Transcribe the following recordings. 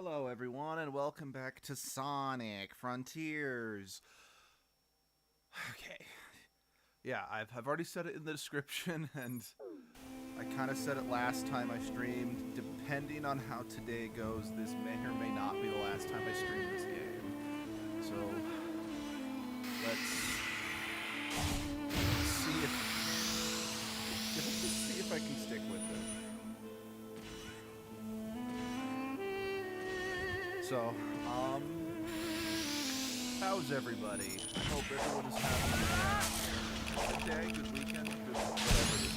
Hello, everyone, and welcome back to Sonic Frontiers. Okay. Yeah, I've already said it in the description, and I kind of said it last time I streamed. Depending on how today goes, this may or may not be the last time I stream this game. So, let's see if I can stick with it. So, how's everybody? Hope everyone is having a good day, good weekend, good whatever it is.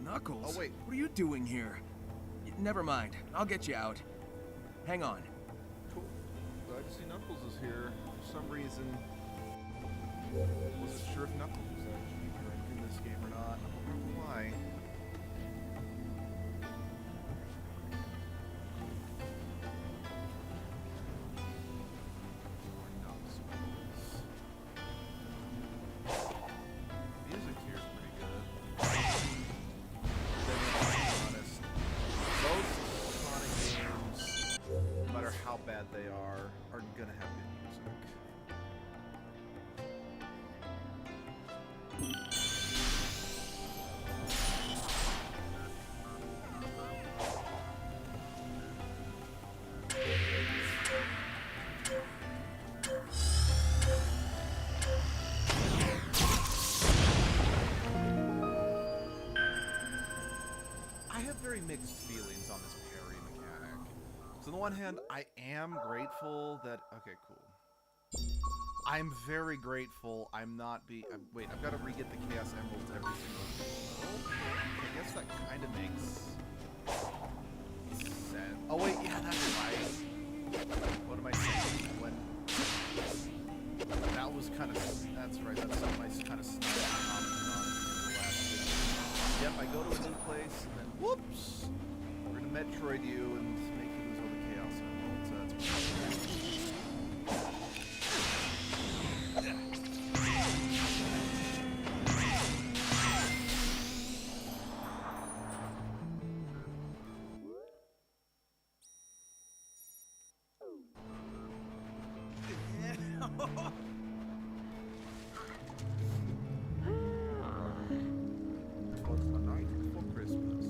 Knuckles? Oh, wait. What are you doing here? Never mind. I'll get you out. Hang on. Cool. Glad to see Knuckles is here. For some reason, wasn't sure if Knuckles was actually correct in this game or not. I don't know why. Music here is pretty good. To be honest, most Sonic games, no matter how bad they are gonna have good music. I have very mixed feelings on this parry mechanic. So on the one hand, I am grateful that... Okay, cool. I'm very grateful I'm not wait, I've got to re-get the Chaos Emeralds every single level. I guess that kind of makes sense. Oh wait, yeah, that's right. What am I saying? That was kind of... That's right, that's something I kind of commented on in the last video. Yep, I go to a new place, and then whoops! We're gonna Metroid you and make you lose all the Chaos Emeralds. That's was the night before Christmas.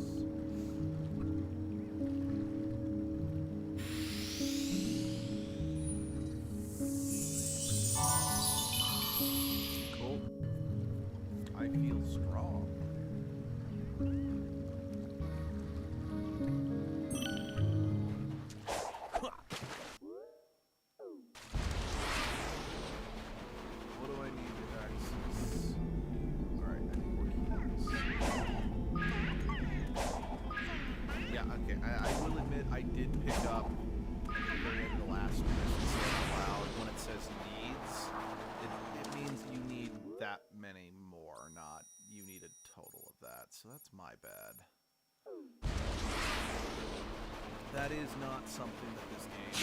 Cool. I feel strong. What do I need to access? Alright, I need more keys. Yeah, okay, I will admit I did pick up at the very end of the last Christmas out loud when it says needs. It means you need that many more, not you need a total of that. So that's my bad. That is not something that this game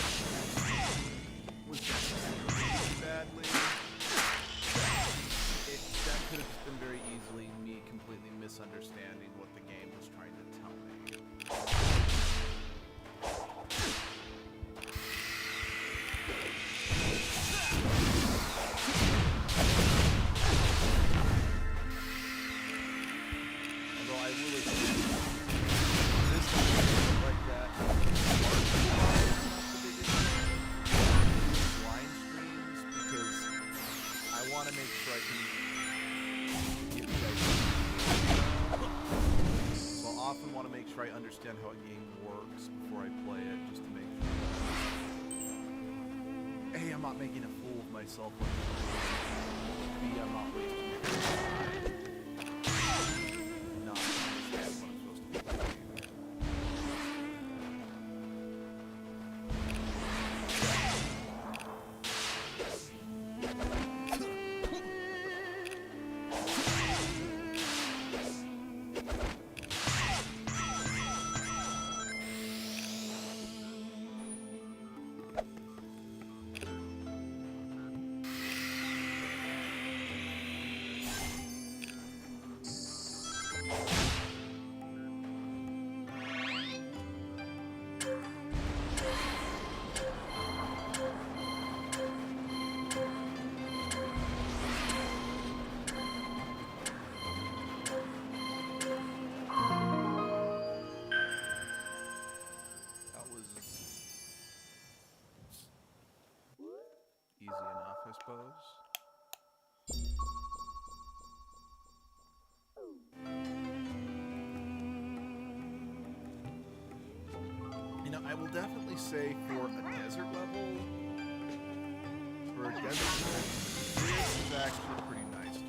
was necessarily badly. That could have just been very easily me completely misunderstanding what the game was trying to tell me. to make sure I can give you guys. So I'll often want to make sure I understand how a game works before I play it, just to make sure that A, I'm not making a fool of myself. B, I'm not wasting my time. Not understand what I'm supposed to be doing. Easy enough, I suppose. You know, I will definitely say for a desert level, this is actually pretty nice to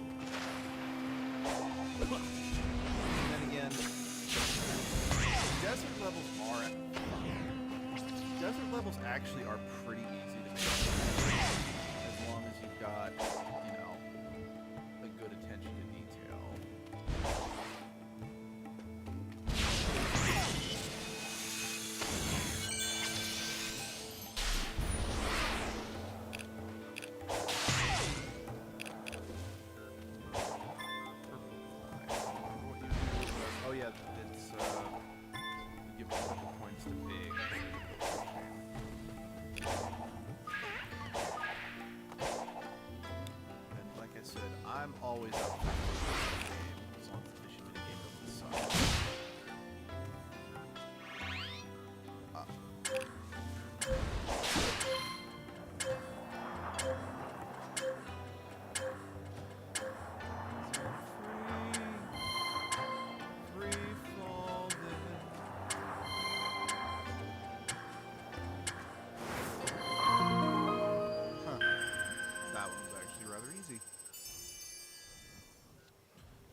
learn. And then again, desert levels actually are pretty easy to make, as long as you've got, you know, a good attention to detail. Oh yeah, it's you give purple points to big. And like I said, I'm always up for a game as long as the fishing minigame doesn't suck.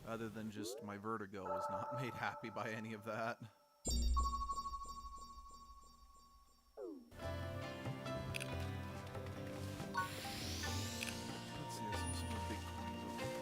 Other than just my vertigo was not made happy by any of that. Let's see, there's some more big coins over here.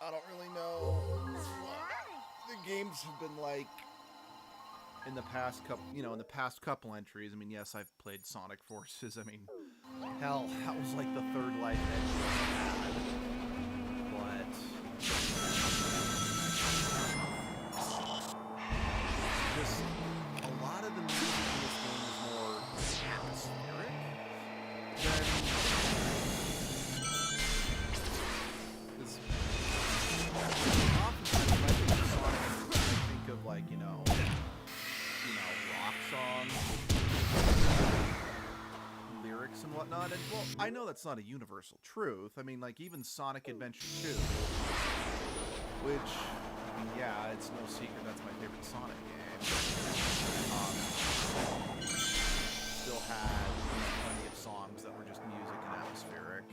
I don't really know what the games have been like in the past couple, in the past couple entries. I mean, yes, I've played Sonic Forces. I mean, hell, that was like the third life entry I had. But I know that's not a universal truth. I mean, like, even Sonic Adventure 2, which, I mean, yeah, it's no secret that's my favorite Sonic game. Still had plenty of songs that were just music and atmospheric.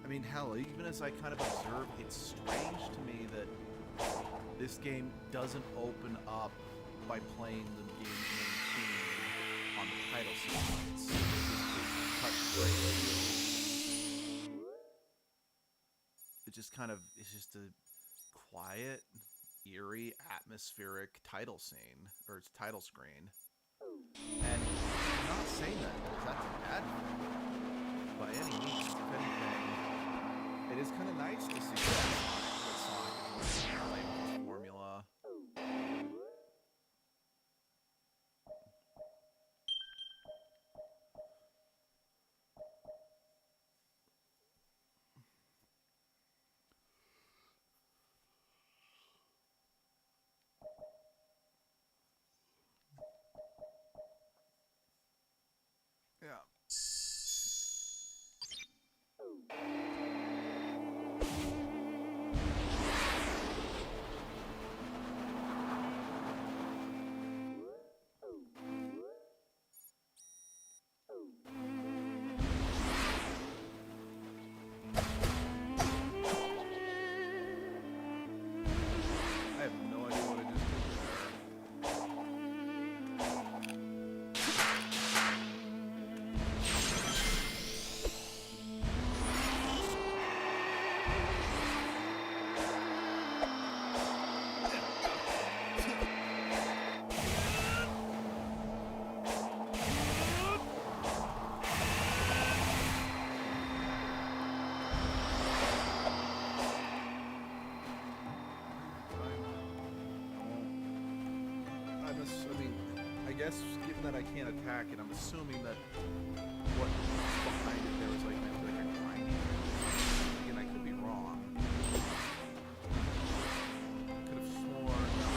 I mean, hell, even as I kind of observe, it's strange to me that this game doesn't open up by playing the game's main theme on the title sequence. It's cut straight. It just kind of, it's just a quiet, eerie, atmospheric title scene, or its title screen. And I'm not saying that because that's a bad thing by any means. If anything, it is kind of nice to see that Sonic is working to play with this formula. Yeah. I have no idea what I just did I mean, I guess given that I can't attack it, I'm assuming that what's behind it there was like maybe like a grinding. Again, I could be wrong. Could have sworn.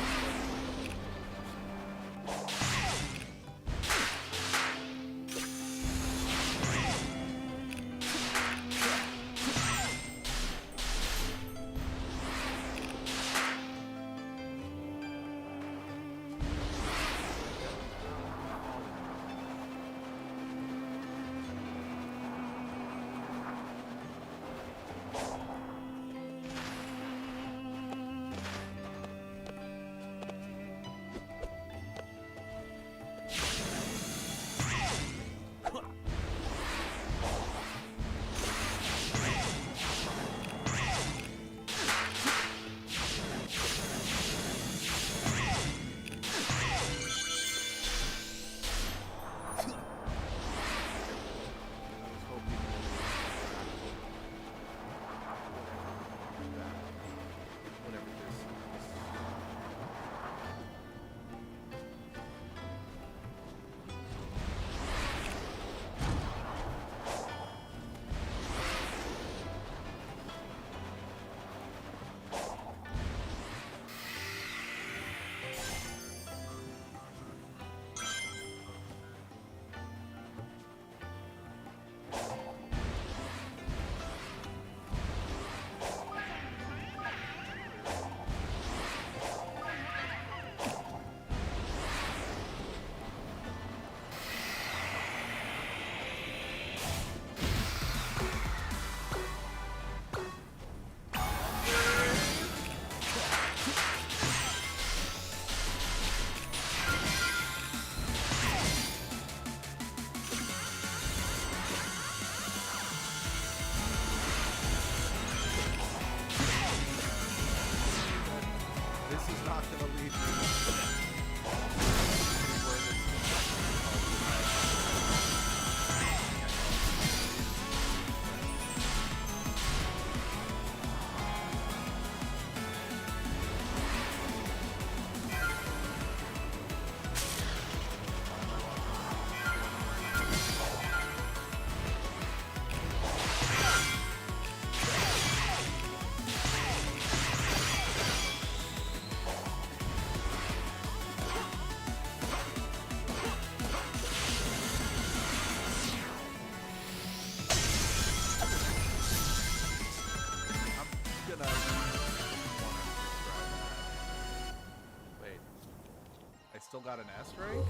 got an S rank?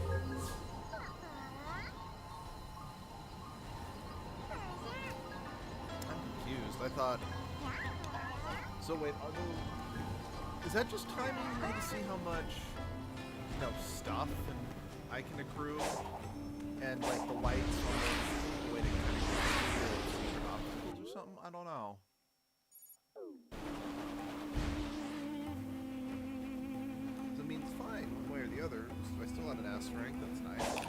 I'm confused. I thought... So wait, are those... Is that just timing me to see how much, you know, stuff and I can accrue? And, like, the lights on the way to kind of get secret obstacles or something? I don't know. I mean, it's fine one way or the other. I still have an S rank. That's nice.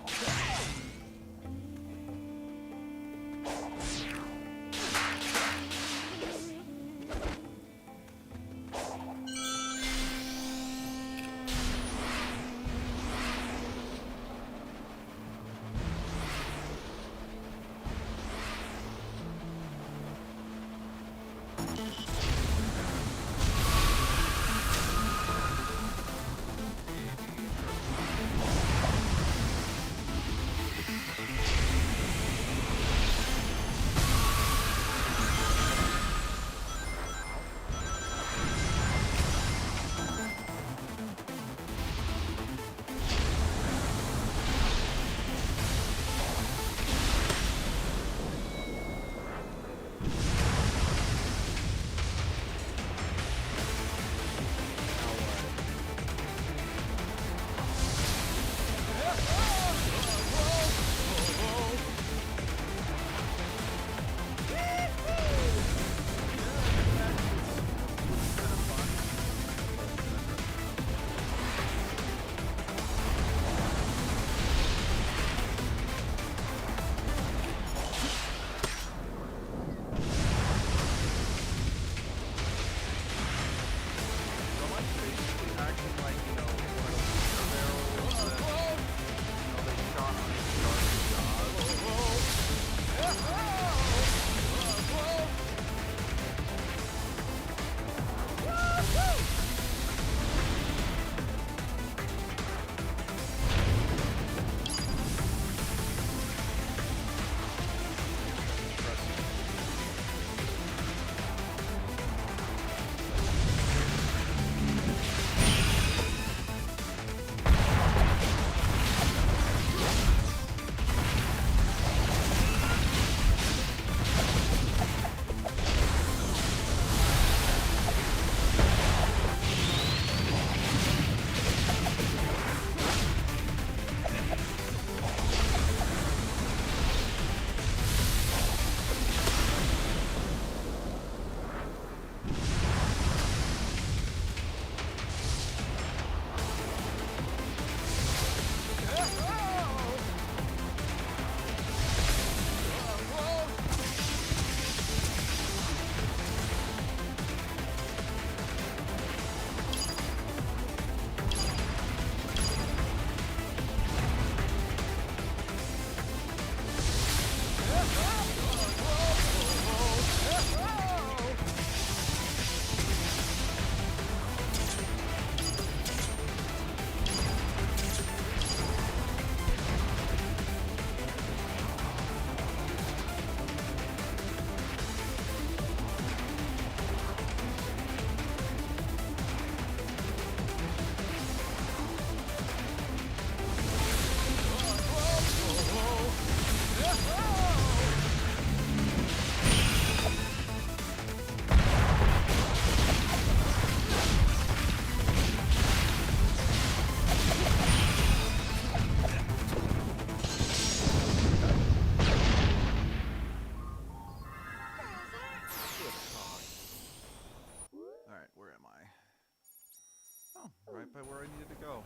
Right by where I needed to go.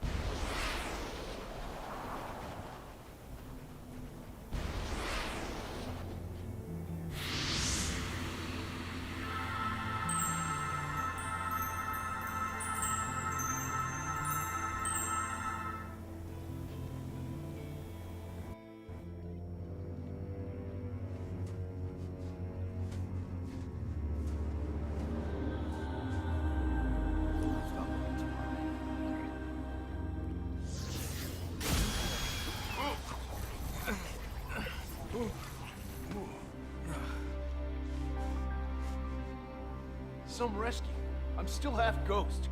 Some rescue. I'm still half ghost.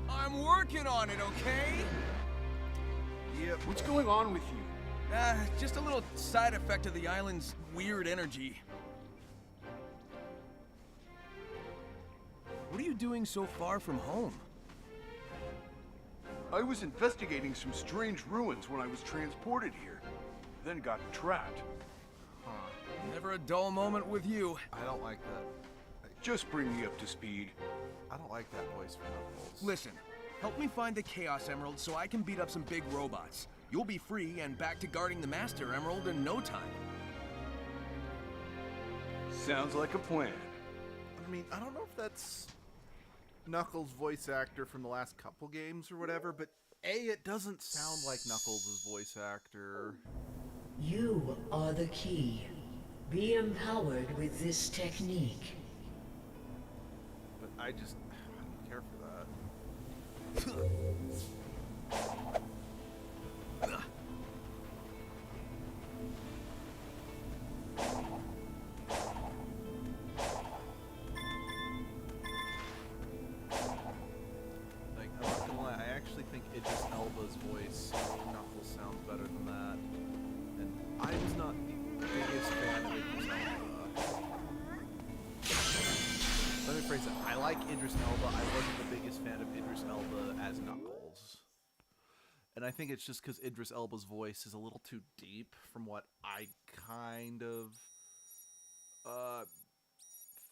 I'm working on it, okay? Yep. What's going on with you? Just a little side effect of the island's weird energy. What are you doing so far from home? I was investigating some strange ruins when I was transported here. Then got trapped. Huh. Never a dull moment with you. I don't like that. Just bring me up to speed. I don't like that voice for Knuckles. Listen, help me find the Chaos Emerald so I can beat up some big robots. You'll be free and back to guarding the Master Emerald in no time. Sounds like a plan. I mean, I don't know if that's Knuckles' voice actor from the last couple games or whatever, but it doesn't sound like Knuckles' voice actor. You are the key. Be empowered with this technique. But I don't care for that. Like, I'm not gonna lie, I actually think Idris Elba's voice Knuckles sounds better than that. And I was not the biggest fan of Idris Elba. Let me phrase it. I like Idris Elba. I wasn't the biggest fan of Idris Elba as Knuckles. And I think it's just because Idris Elba's voice is a little too deep from what I kind of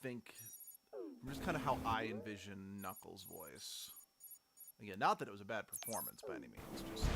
think. Just kind of how I envision Knuckles' voice. Again, not that it was a bad performance by any means. Just.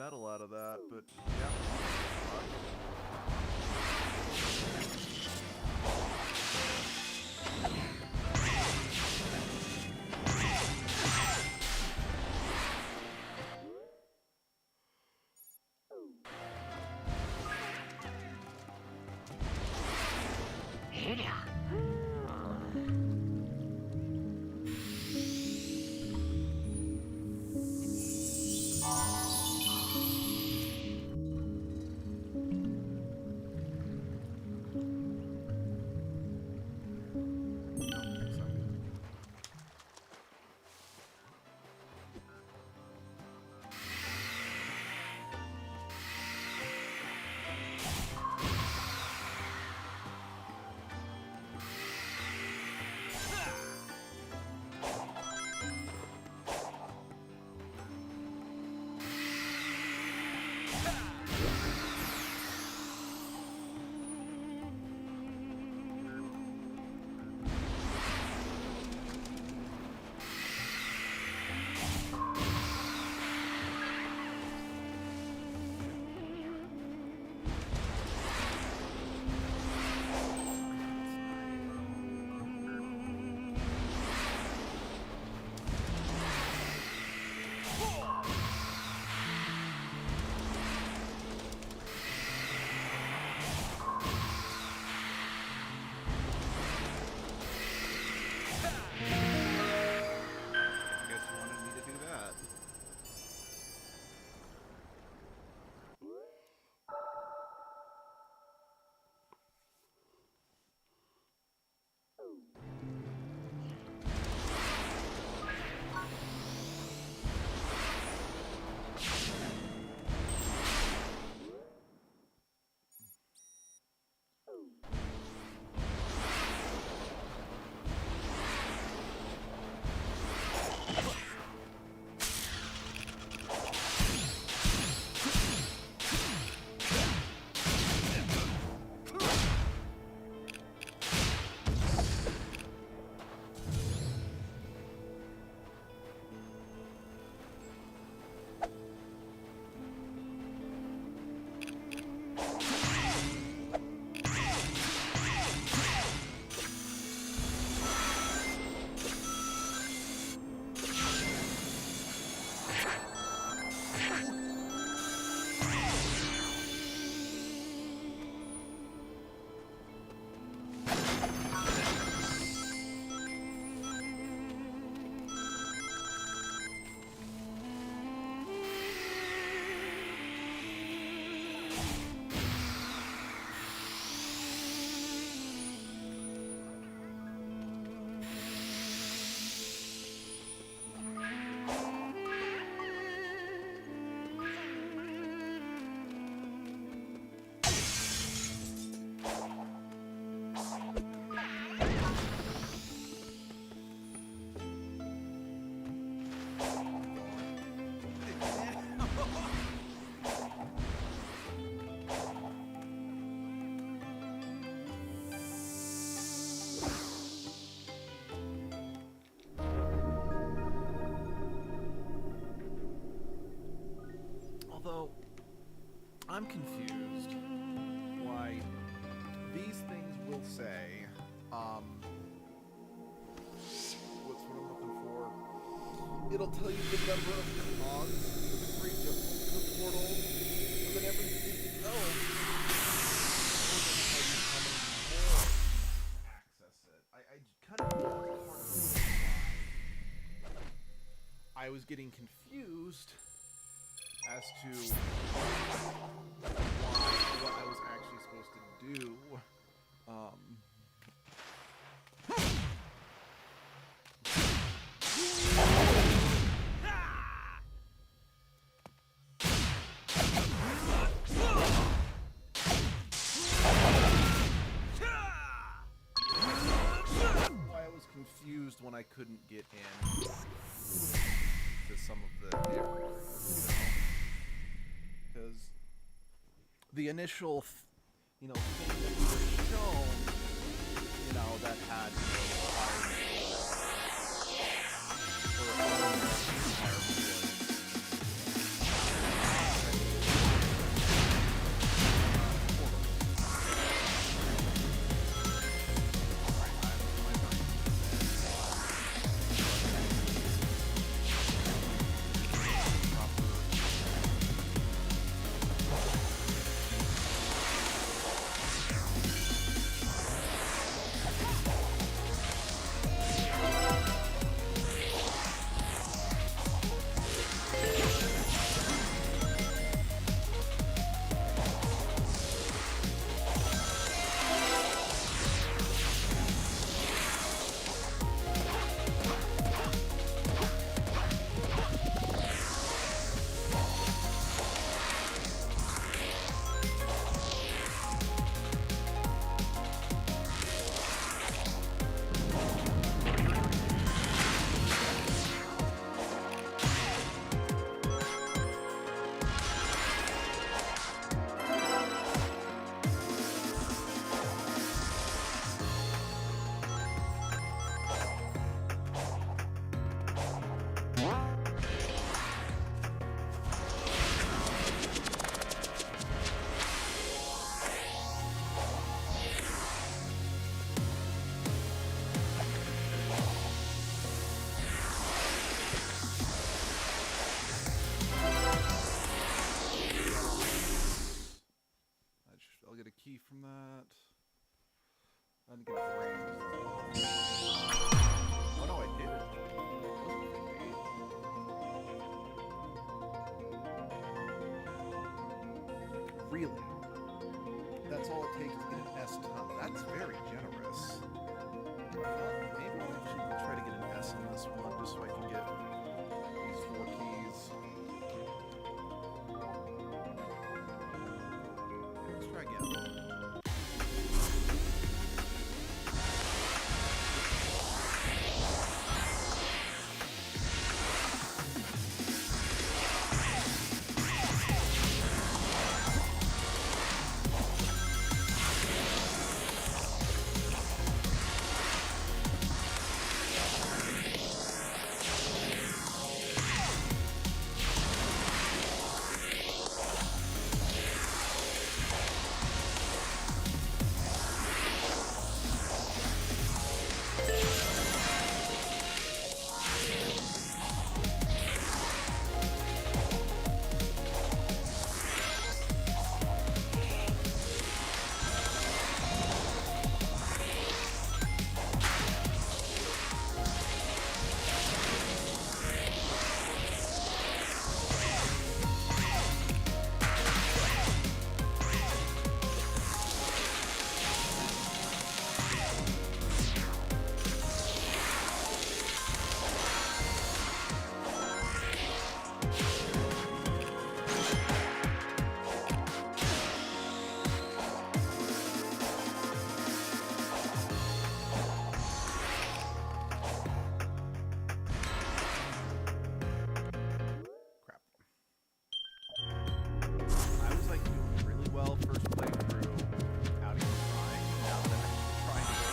metal out of that, but yeah. Although, I'm confused why these things will say, what's what I'm looking for? It'll tell you the number of cogs to breach the portal, and then everything else will tell you how many more access it. I kind of I was getting confused as to what I was actually supposed to do. Why I was confused when I couldn't get in to some of the areas, because the initial, thing that we were shown, that had get a key from that. I didn't get a frame. Oh no, I did. Really? That's all it takes to get an S ton. That's very generous. Maybe I'll actually try to get an S on this one just so I can get these 4 keys. Let's try again. Crap. I was like doing really well first playthrough without even trying. Now that I'm trying to go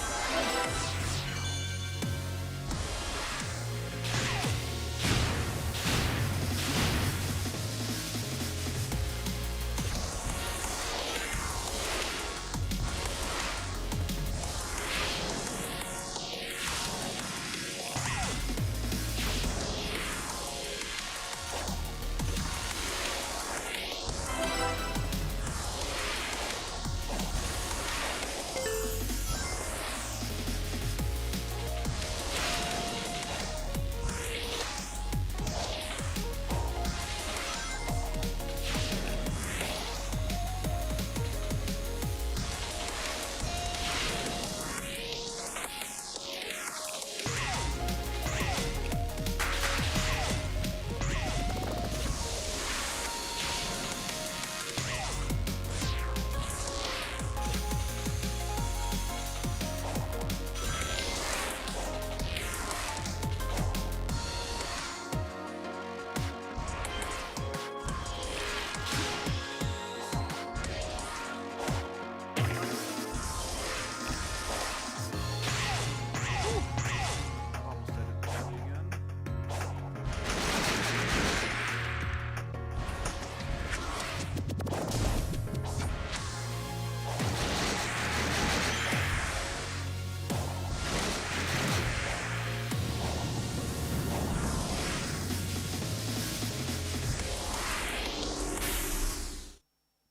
almost at it again.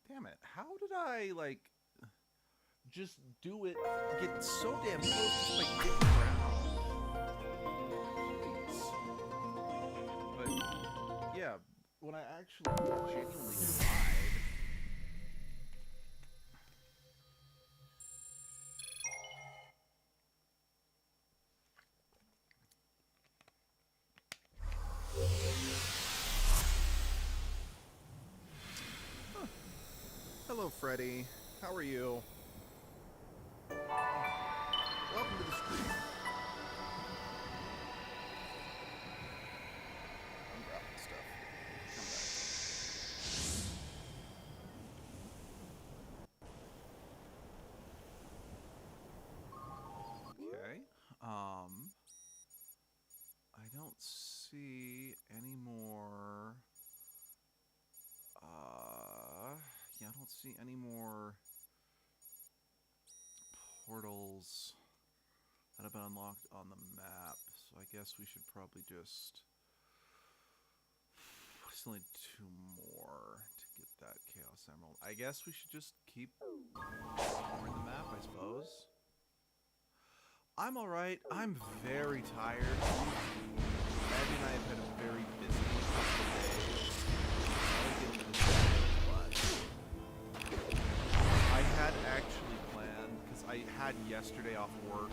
Damn it. How did I, like, just do it, get so damn close just by getting around? Jeez. But, yeah, when I actually genuinely tried... Huh. Hello, Freddy. How are you? Welcome to the stream. I'm dropping stuff. Come back. Okay. I don't see any more. Yeah, I don't see any more portals that have been unlocked on the map, so I guess we should probably just... We still need 2 more to get that Chaos Emerald? I guess we should just keep exploring the map, I suppose. I'm alright. I'm very tired. Abby and I have had a very busy couple of days. I'll get into this, but I had actually planned, because I had yesterday off work.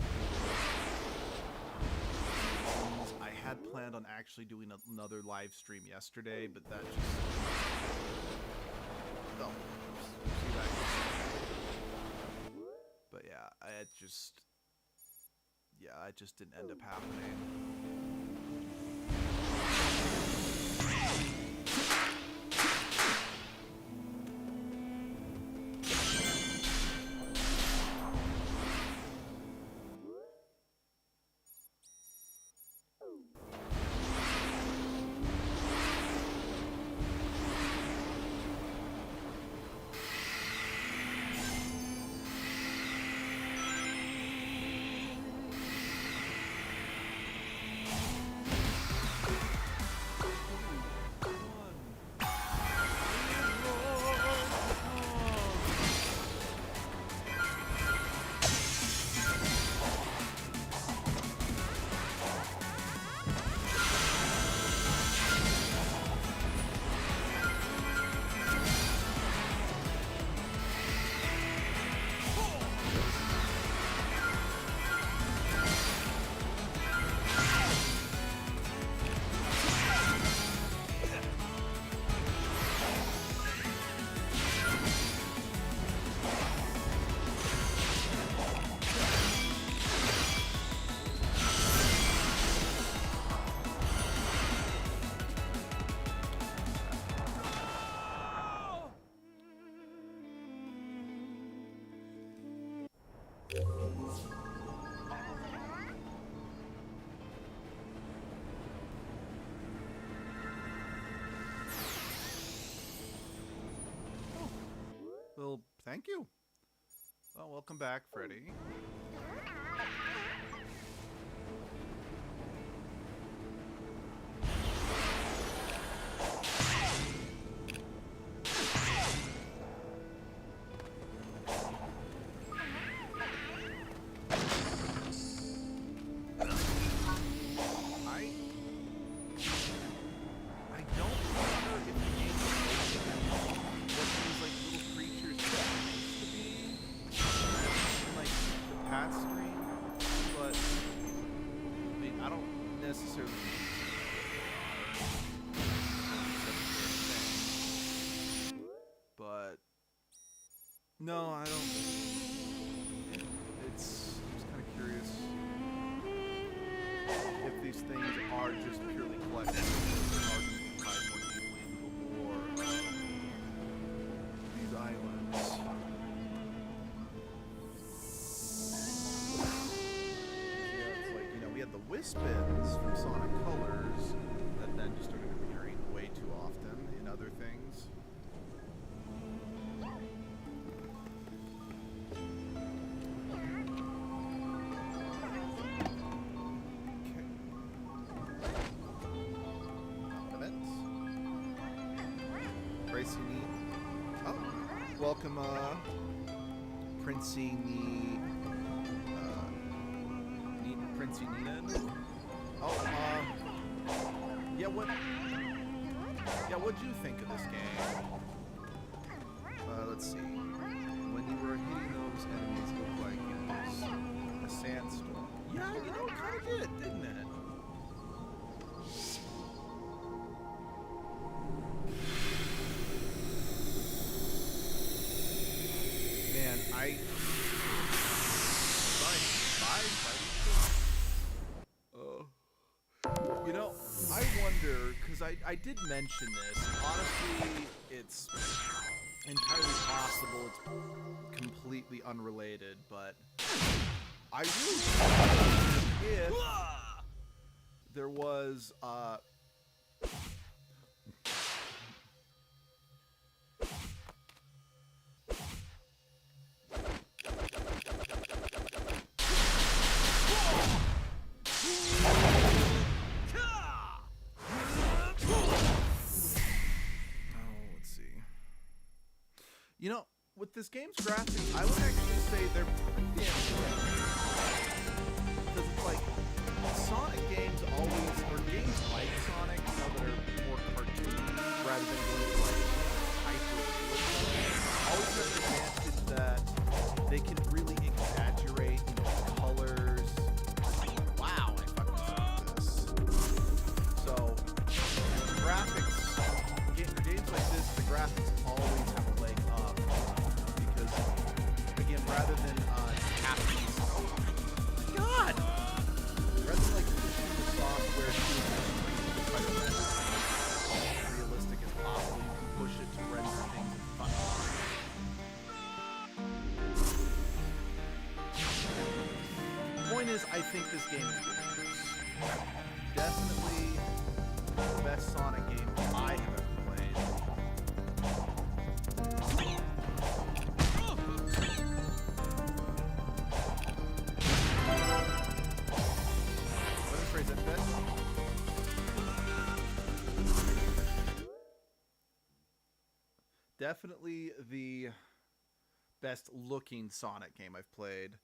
I had planned on actually doing another live stream yesterday, but that just... Oh. See that? But yeah, it just... Yeah, it just didn't end up happening. Well, thank you. Well, welcome back, Freddy. I don't remember if the game what these like little creatures used to be in like the past stream, but I mean I don't necessarily but no, I don't. It's just kind of curious if these things are just purely collectibles or are just tied more deeply into the lore of these islands. Yeah, it's like, you know, we had the Wispins from Sonic Colors that then just started appearing way too often in other things. Oh, welcome, Princey Princey Nina. Oh, yeah, what'd you think of this game? Let's see. When you were hitting those enemies, it looked like it was a sandstorm. Yeah, you know, it kind of did, didn't it? Man, you know, I wonder, because I did mention this. Honestly, it's entirely possible it's completely unrelated, but I really wonder if there was, let's see. with this game's graphics, I would actually say they're pretty damn good. Because it's like, Sonic games always, or games like Sonic, you know, that are more cartoony rather than going to like hyper-realism, always have the advantage that they can really exaggerate, you know, colors. Wow, I fucking suck at this. So, graphics, games like this, the graphics always have a leg up. Because, again, rather than having oh my god! Rather than like pushing the software to try to render things as realistic as possible, you can push it to render things in fun. Point is, I think this game is good. Definitely the best Sonic game I have ever played. Let me phrase that best. Definitely the best looking Sonic game I've played.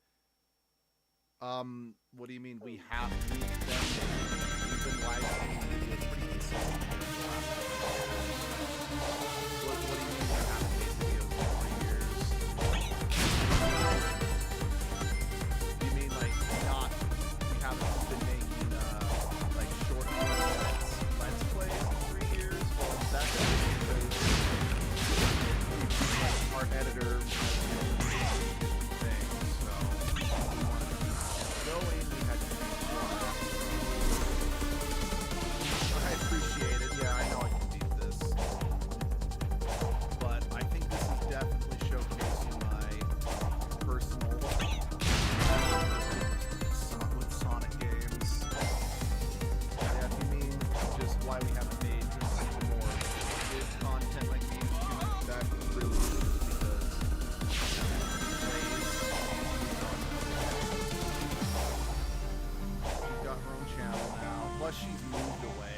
What do you mean we have to? We've been live streaming videos pretty consistently over the last couple of years. What do you mean we haven't made videos in 3 years? You mean like not, we haven't been making like short let's plays in 3 years? Well, that's because our editor has different things, so we wanted to keep going. We had to change one. I appreciate it. Yeah, I know I can beat this. But I think this is definitely showcasing my personal with Sonic games. Yeah, if you mean just why we haven't made more good content like these, that really is because she's got her own channel now. Plus, she's moved away.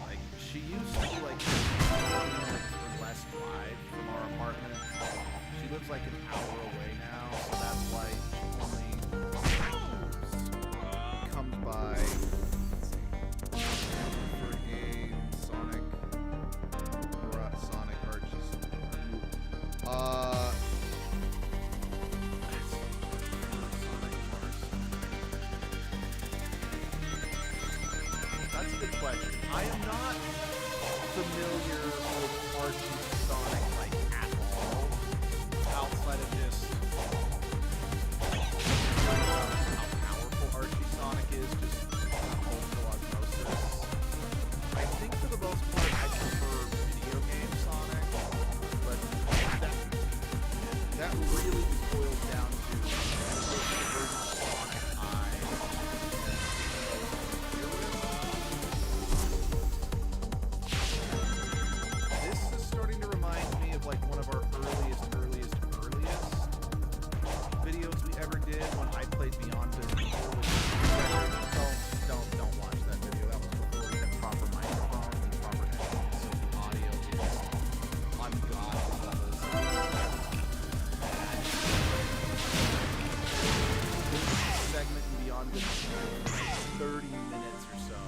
Like, she used to be like 20 minutes or less drive from our apartment. She lives like an hour away now, so that's why she only comes by for games, Sonic Archie. That's a good question. I am not familiar with Archie Sonic like at all, outside of just how powerful Archie Sonic is, just cultural osmosis. I think for the most part I prefer video game Sonic, but that really boils down to which version of Sonic I am familiar with. This is starting to remind me of like one of our earliest videos we ever did when I played Beyond Good and Evil, which don't watch that video. That was before we had proper microphones and proper headphones, so the audio is ungodly levels. This segment in Beyond Good and Evil was like 30 minutes or so.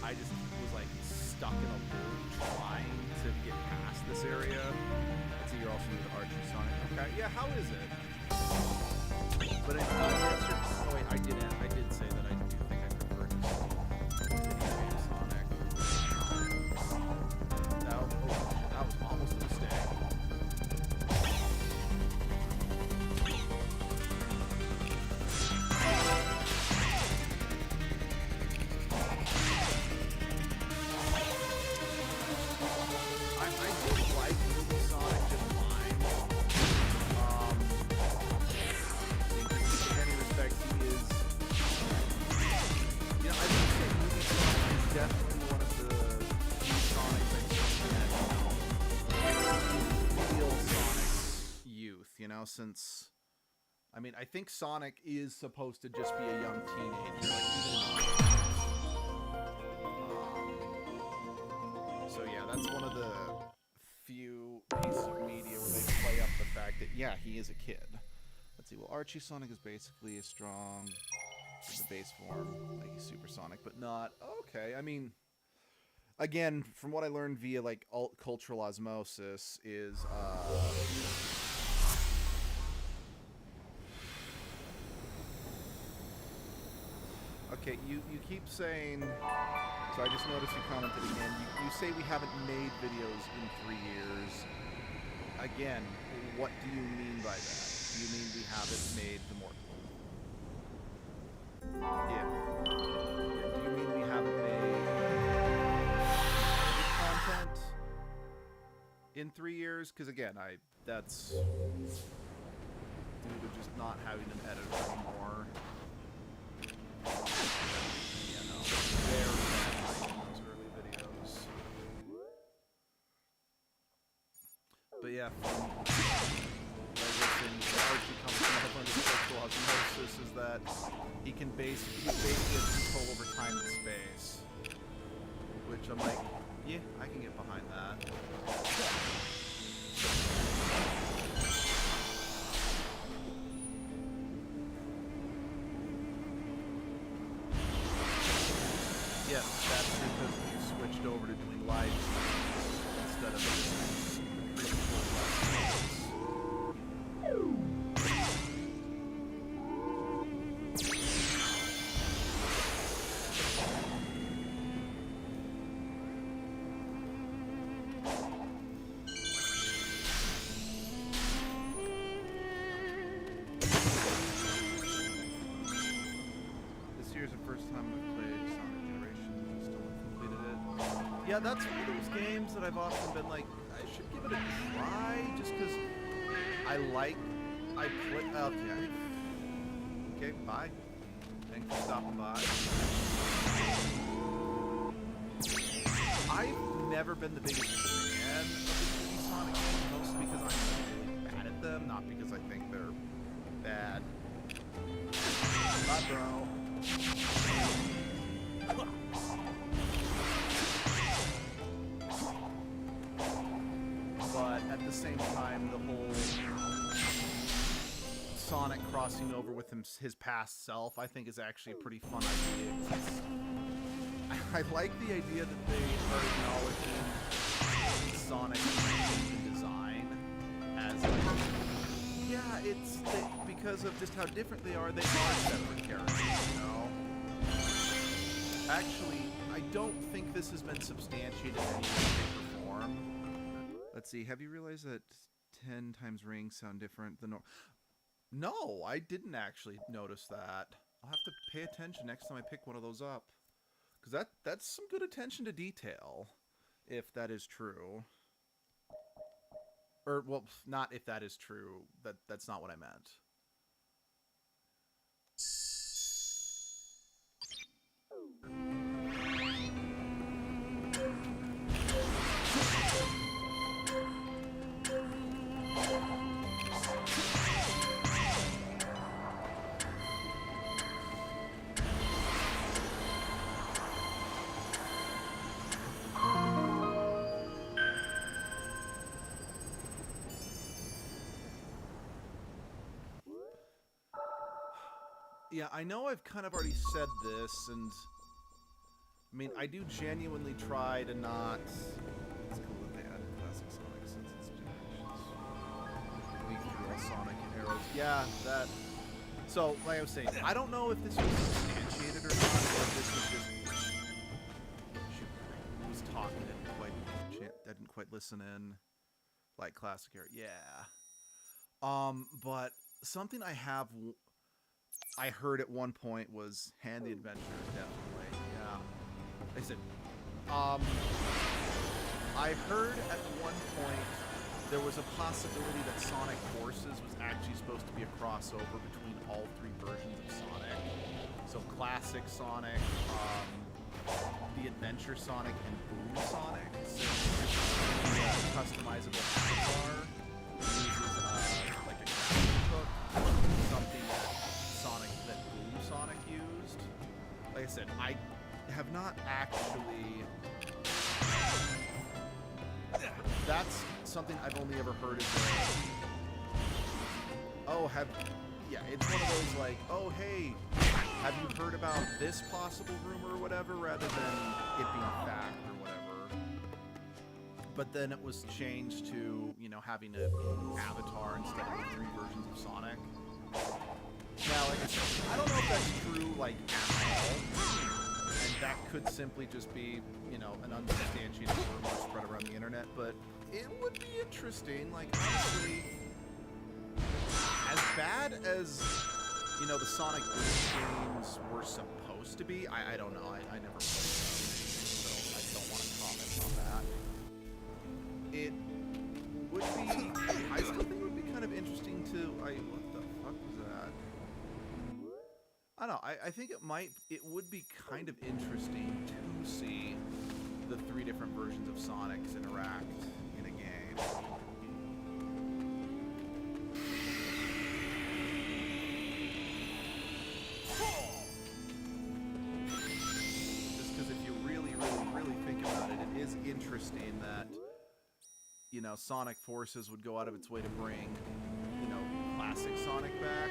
I just was like stuck in a loop trying to get past this area. So you're also new to Archie Sonic. Okay, yeah, how is it? But I answered. Oh wait, I did say that I do think I prefer just video game Sonic. That was almost a mistake. I do like movie Sonic just fine. In many respects, he is. You know, I think that movie Sonic is definitely one of the few Sonics that feel Sonic's youth. You know, since I mean, I think Sonic is supposed to just be a young teenager. Like, so yeah, that's one of the few pieces of media where they play up the fact that, yeah, he is a kid. Let's see, well, Archie Sonic is basically as strong in the base form, like he's supersonic, but not... Okay, I mean... Again, from what I learned via, like, cultural osmosis is, Okay, you keep saying... So I just noticed you commented again. You say we haven't made videos in 3 years. Again, what do you mean by that? Do you mean we haven't made the more... Yeah. Do you mean we haven't made content in 3 years? Because again, that's due to just not having an editor anymore. You know, very bad lighting in those early videos. But yeah, Archie comes from under cultural osmosis is that he basically has control over time and space. Which I'm like, yeah, I can get behind that. Yes, that's because you switched over to doing live instead of yeah, that's one of those games that I've often been like, I should give it a try, just because I play, okay, bye. Thanks for stopping by. I've never been the biggest fan of the 3D Sonic games, mostly because I'm really bad at them, not because I think they're bad. Bye, bro. But at the same time, the whole Sonic crossing over with his past self, I think is actually a pretty fun idea. I like the idea that they are acknowledging Sonic in design as like, yeah, it's because of just how different they are separate characters, you know? Actually, I don't think this has been substantiated in any way, shape, or form. Let's see, have you realized that 10 times rings sound different than... No, I didn't actually notice that. I'll have to pay attention next time I pick one of those up. Because that's some good attention to detail, if that is true. Or, well, not if that is true. That's not what I meant. Yeah, I know I've kind of already said this, and I mean, I do genuinely try to not... It's cool that they added classic Sonic since its generations. Weak through all Sonic and arrows. Yeah, that... So, like I was saying, I don't know if this was substantiated or not, or if this was just... Shoot, I was talking, I didn't quite listen in. Like classic era, yeah. But something I heard at one point was Hand the Adventure, definitely, yeah. I said, I heard at one point there was a possibility that Sonic Forces was actually supposed to be a crossover between all three versions of Sonic. So classic Sonic, the Adventure Sonic, and Boom Sonic. So the customizable avatar uses like a graphics hook, something that Boom Sonic used. Like I said, I have not actually... That's something I've only ever heard as oh, yeah, it's one of those like, oh, hey, have you heard about this possible rumor or whatever, rather than it being fact or whatever. But then it was changed to, you know, having an avatar instead of the 3 versions of Sonic. Now, like I said, I don't know if that's true, like, at all. And that could simply just be, you know, an unsubstantiated rumor spread around the internet, but it would be interesting. Like, honestly, as bad as, you know, the Sonic Boom games were supposed to be, I don't know. I never played them, so I don't want to comment on that. It would be, I still think it would be kind of interesting to, what the fuck was that? I don't know, I think it would be kind of interesting to see the 3 different versions of Sonics interact in a game. Just because if you really think about it, it is interesting that, you know, Sonic Forces would go out of its way to bring, you know, classic Sonic back.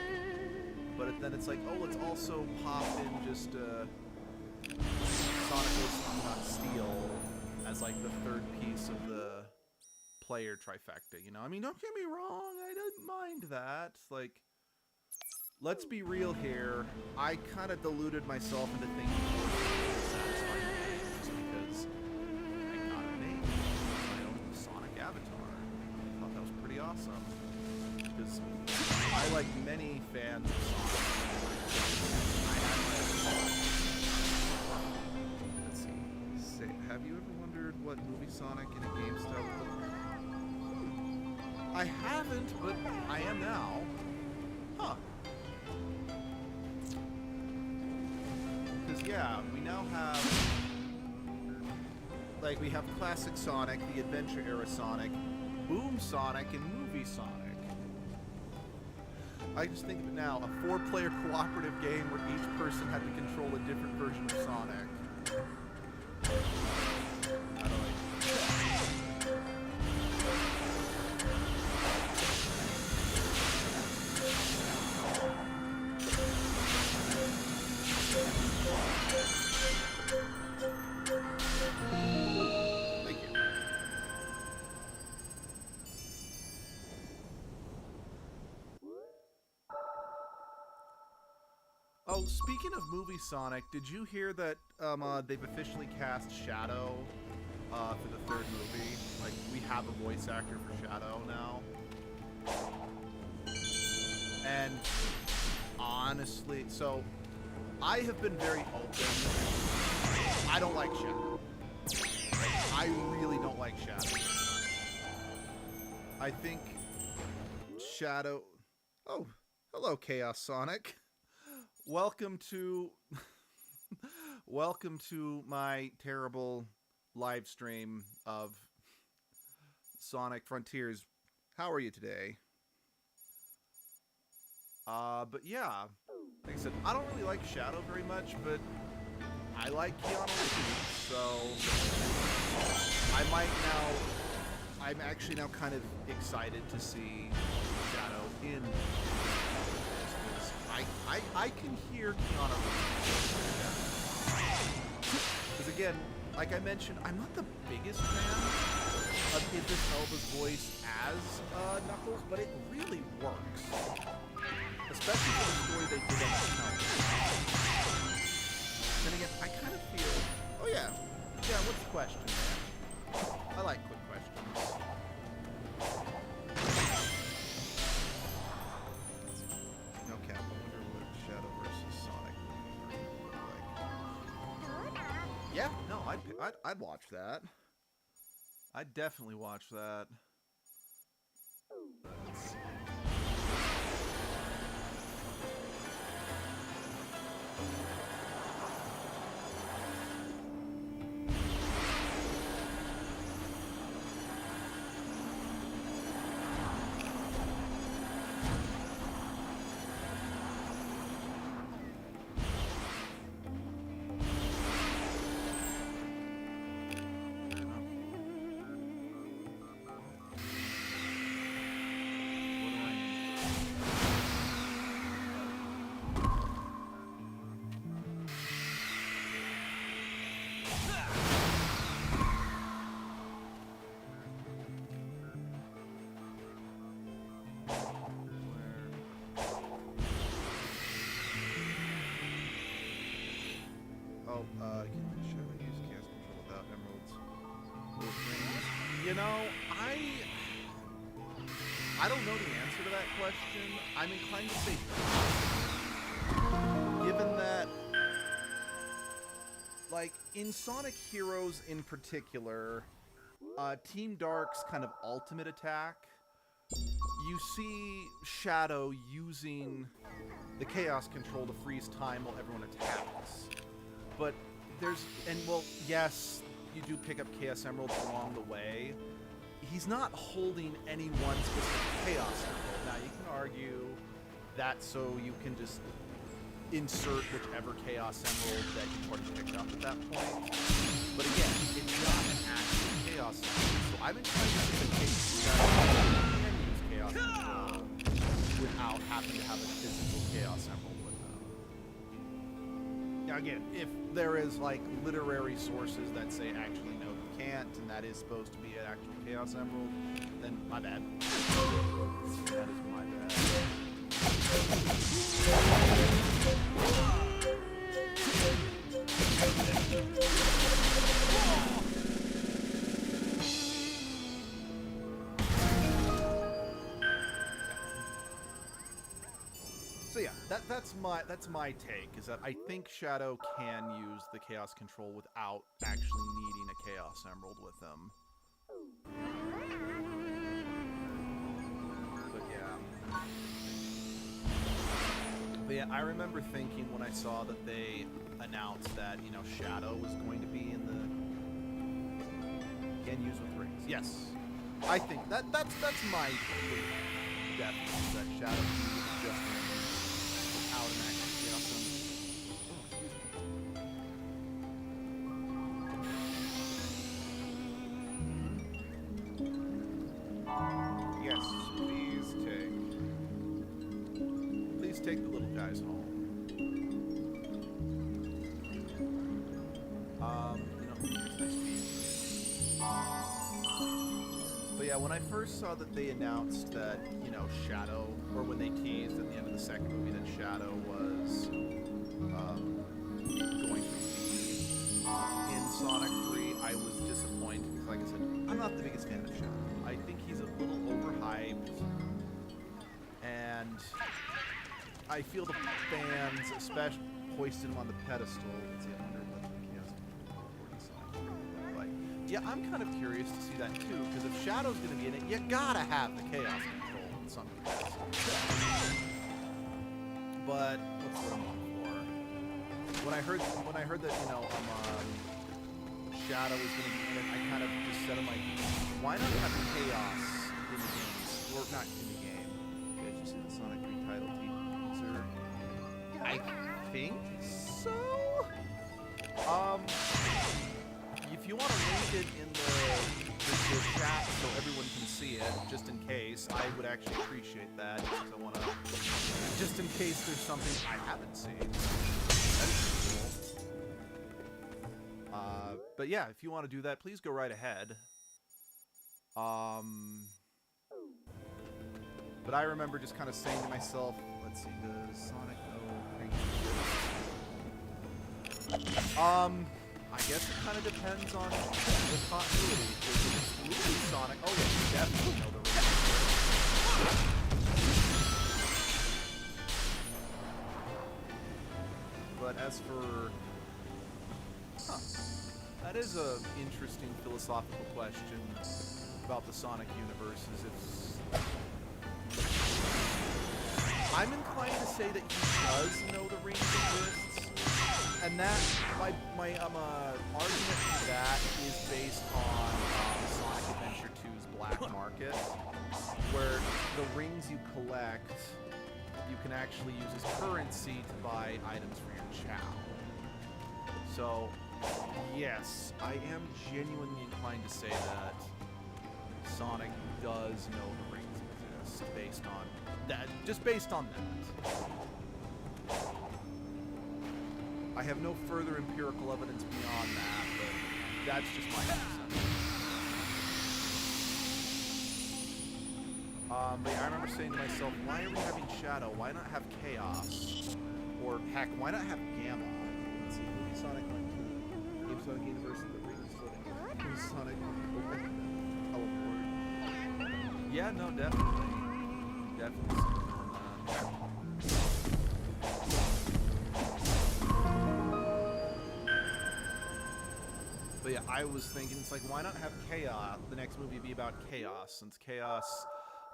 But then it's like, oh, let's also pop in just Sonic on Steel as like the 3rd piece of the player trifecta, you know? I mean, don't get me wrong, I didn't mind that. Like, let's be real here. I kind of deluded myself into thinking it was a satisfying game just because I got to make my own Sonic avatar. I thought that was pretty awesome. Because I, like many fans of Sonic, I had my own. Let's see. Have you ever wondered what movie Sonic in a game style would look like? I haven't, but I am now. Huh. Because, yeah, we now have... Like, we have classic Sonic, the Adventure era Sonic, Boom Sonic, and Movie Sonic. I just think of it now, a 4-player cooperative game where each person had to control a different version of Sonic. How do I... Thank you. Oh, speaking of movie Sonic, did you hear that they've officially cast Shadow for the 3rd movie? Like, we have a voice actor for Shadow now. And honestly, so I have been very open. I don't like Shadow. I really don't like Shadow. I think Shadow... Oh, hello, Chaos Sonic. Welcome to my terrible live stream of Sonic Frontiers. How are you today? But yeah, like I said, I don't really like Shadow very much, but I like Keanu Reeves, so I'm actually now kind of excited to see Shadow in. I can hear Keanu Reeves. Because again, like I mentioned, I'm not the biggest fan of Idris Elba's voice as Knuckles, but it really works. Especially for the story they did on the film. Then again, I kind of feel... Oh yeah. Yeah, what's the question, man? I like quick questions. Yeah, no, I'd watch that. I'd definitely watch that. Let's see. how should I use chaos control without emeralds with rings? You know, I don't know the answer to that question. I'm inclined to say given that, like, in Sonic Heroes in particular, Team Dark's kind of ultimate attack, you see Shadow using the chaos control to freeze time while everyone attacks. But well, yes, you do pick up Chaos Emeralds along the way. He's not holding any one specific Chaos Emerald. Now, you can argue that so you can just insert whichever Chaos Emerald that you've already picked up at that point. But again, it's not an actual Chaos Emerald. So I've been trying to make a case that you can use Chaos Emerald without having to have a physical Chaos Emerald with them. Now again, if there is like literary sources that say actually no you can't, and that is supposed to be an actual Chaos Emerald, then my bad. That is my bad. So yeah, that's my take, is that I think Shadow can use the Chaos Control without actually needing a Chaos Emerald with him. But yeah, I remember thinking when I saw that they announced that, you know, Shadow was going to be in the can use with rings. Yes, I think that's my definitely that Shadow is just without an actual Chaos Emerald. Yes, please take the little guys home. But yeah, when I first saw that they announced that, you know, Shadow, or when they teased at the end of the second movie that Shadow was going to be in Sonic 3, I was disappointed because, like I said, I'm not the biggest fan of Shadow. I think he's a little overhyped, and I feel the fans, especially, hoisted him on the pedestal. Yeah, I'm kind of curious to see that too, because if Shadow's going to be in it, you gotta have the Chaos Control in some capacity. But what's what I'm on for? When I heard that, you know, Shadow was going to be in it, I kind of just said, I'm like, why not have Chaos in the game? Or not in the game. Did you see the Sonic 3 title teaser? I think so. If you want to link it in the chat so everyone can see it, just in case, I would actually appreciate that. Just in case there's something I haven't seen. That's cool. But yeah, if you want to do that, please go right ahead. But I remember just kind of saying to myself, let's see, does Sonic know? I guess it kind of depends on the continuity. If it's really Sonic, oh yeah, you definitely know the rings. But as for... that is an interesting philosophical question about the Sonic universes. I'm inclined to say that he does know the rings exist. And that, my argument for that is based on Sonic Adventure 2's Black Market, where the rings you collect, you can actually use as currency to buy items for your Chow. So, yes, I am genuinely inclined to say that Sonic does know the rings exist, based on that, just based on that. I have no further empirical evidence beyond that, but that's just my perception. But yeah, I remember saying to myself, why are we having Shadow? Why not have Chaos? Or heck, why not have Gamma? let's see, movie Sonic 1, Game Sonic Universe, the Ring Floating, Game Sonic, Teleport. Yeah, no, definitely. Definitely something on that. But yeah, I was thinking, it's like, why not have Chaos, the next movie be about Chaos, since Chaos,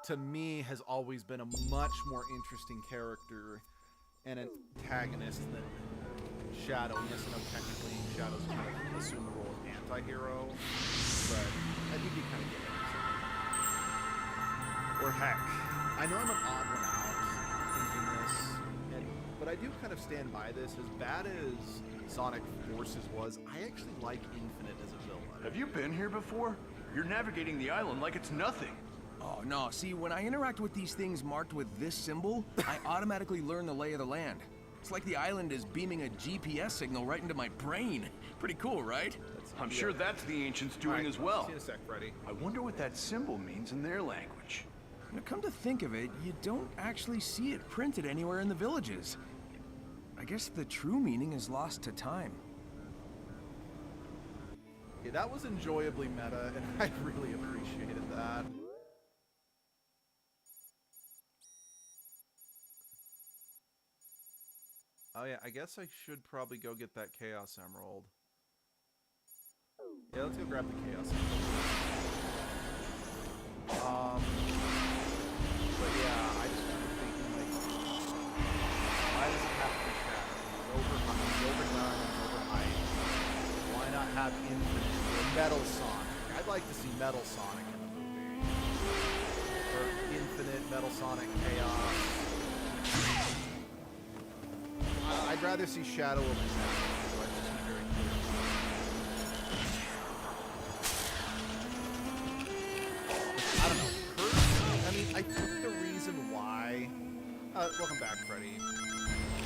to me, has always been a much more interesting character and antagonist than Shadow. And yes, I know technically Shadow's kind of assumed the role of anti-hero, but I think you kind of get it. Or heck, I know I'm an odd one out thinking this, but I do kind of stand by this. As bad as Sonic Forces was, I actually like Infinite as a villain. Have you been here before? You're navigating the island like it's nothing. Oh, no. See, when I interact with these things marked with this symbol, I automatically learn the lay of the land. It's like the island is beaming a GPS signal right into my brain. Pretty cool, right? I'm sure that's the ancients doing as well. See you in a sec, Freddy. I wonder what that symbol means in their language. Now, come to think of it, you don't actually see it printed anywhere in the villages. I guess the true meaning is lost to time. Yeah, that was enjoyably meta, and I really appreciated that. Oh yeah, I guess I should probably go get that Chaos Emerald. Yeah, let's go grab the Chaos Emerald. But yeah, I just remember thinking, like, why does it have to be Shadow? He's overdone, he's overhyped. Why not have Infinite or Metal Sonic? I'd like to see Metal Sonic in the movie. Or Infinite, Metal Sonic, Chaos. I'd rather see Shadow over Metal. Let's just be very clear. I don't know. Personally, I mean, I think the reason why... welcome back, Freddy.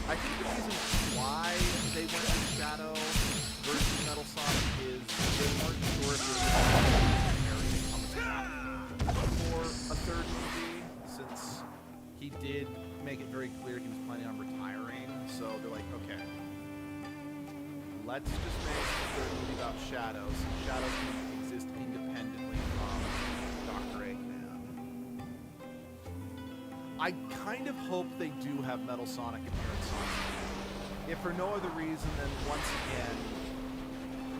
I think the reason why they went with Shadow versus Metal Sonic is they weren't sure if they were going to come back for a third movie, since he did make it very clear he was planning on retiring. So they're like, okay, let's just make a third movie about Shadow, so Shadow can exist independently from Dr. Eggman. I kind of hope they do have Metal Sonic appear in Sonic. If for no other reason than, once again,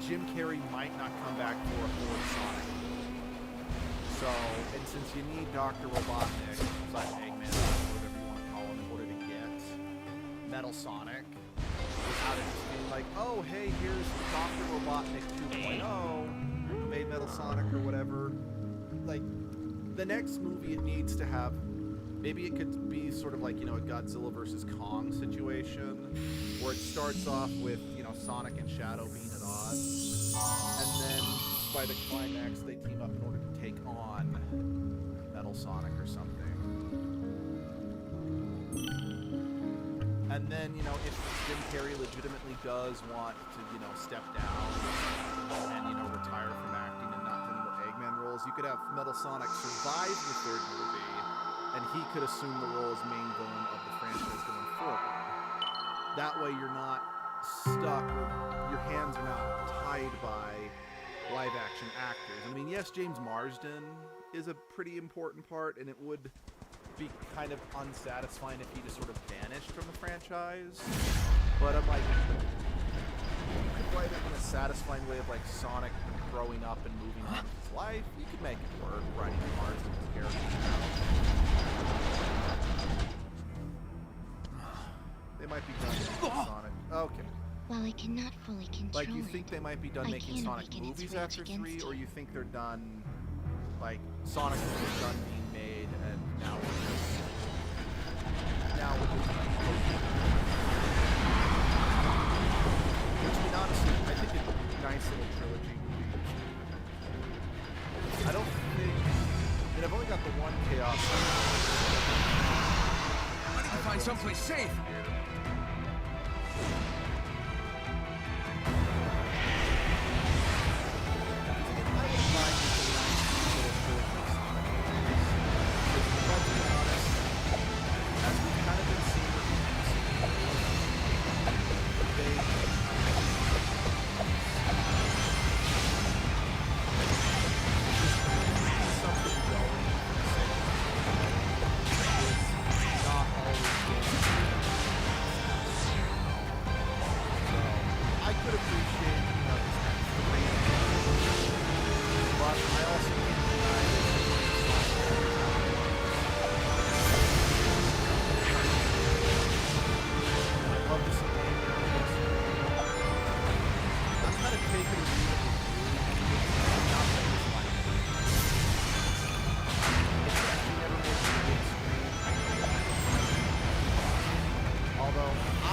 Jim Carrey might not come back for a fourth Sonic. So, and since you need Dr. Robotnik, slash Eggman, whatever you want to call him, in order to get Metal Sonic, without it just being like, oh, hey, here's Dr. Robotnik 2.0, made Metal Sonic or whatever. Like, the next movie it needs to have, maybe it could be sort of like, you know, a Godzilla versus Kong situation, where it starts off with, you know, Sonic and Shadow being at odds, and then by the climax they team up in order to take on Metal Sonic or something. And then, you know, if Jim Carrey legitimately does want to, you know, step down and, you know, retire from acting and not do any more Eggman roles, you could have Metal Sonic survive the third movie, and he could assume the role as main villain of the franchise going forward. That way you're not stuck, or your hands are not tied by live-action actors. I mean, yes, James Marsden is a pretty important part, and it would be kind of unsatisfying if he just sort of vanished from the franchise. But I'm like, you could write it in a satisfying way of like Sonic growing up and moving on with his life. You could make it work, writing Marsden's character. They might be done making Sonic. Okay. While I cannot fully control Like, you think they might be done I making cannot Sonic begin its movies rage after 3, against or you. you think they're done, like, Sonic is just done being made, and now we're just... Now we're just... Which, I mean, honestly, I think it's a nice little trilogy movie. I don't think... I mean, I've only got the one Chaos. I need to find someplace safe.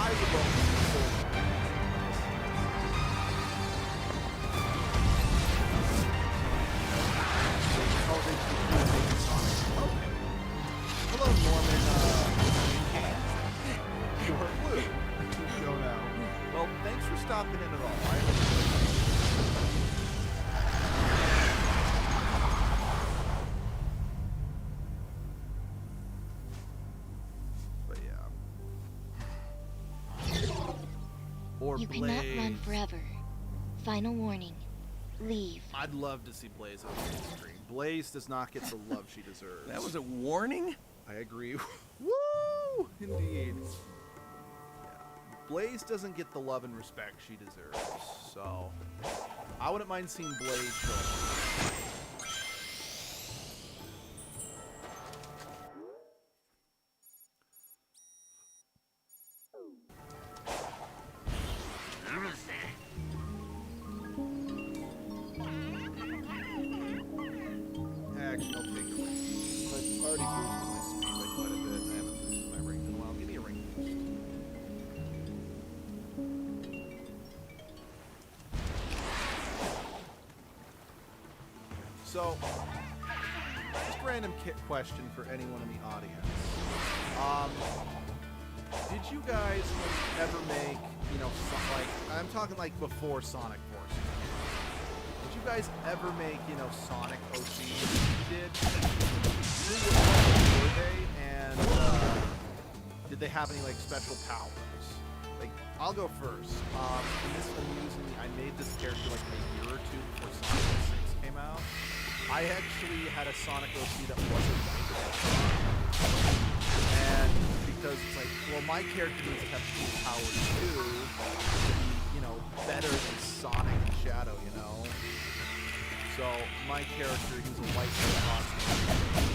I would love to see full. Oh, they do Sonic. Okay. Hello, Norman. You're blue. Go now. Well, thanks for stopping in at all. But yeah. Or You Blaze. cannot run forever. Final warning. Leave. I'd love to see Blaze on the screen. Blaze does not get the love she deserves. That was a warning? I agree. Woo! Indeed. Yeah. Blaze doesn't get the love and respect she deserves, so I wouldn't mind seeing Blaze show up. Actually, I'll take a ring. I've already boosted my speed by quite a bit. I haven't boosted my ring in a while. Give me a ring boost. So, just random question for anyone in the audience. Did you guys ever make, you know, like, I'm talking like before Sonic Forces. Did you guys ever make, you know, Sonic OC? Did? Who were they? And did they have any like special powers? Like, I'll go first. And this amused me. I made this character like a year or two before Sonic 06 came out. I actually had a Sonic OC that wasn't ranked. And because it's like, well, my character needs to have cool powers too to be, you know, better than Sonic and Shadow, you know? So my character, he's a white chaoscounseling.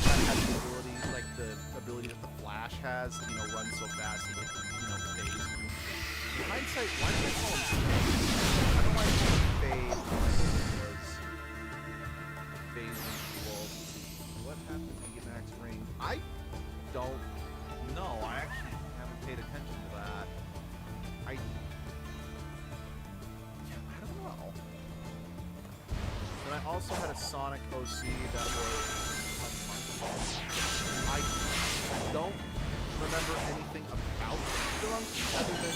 Kind of has the ability, like the ability that the Flash has, you know, run so fast he can, you know, phase. In hindsight, why did I call him Phase? I don't know why I call him Phase. Phase equals. What happened to get Max Ring? I don't know. I actually haven't paid attention to that. I don't know. And I also had a Sonic OC that was I don't remember anything about the monkey other than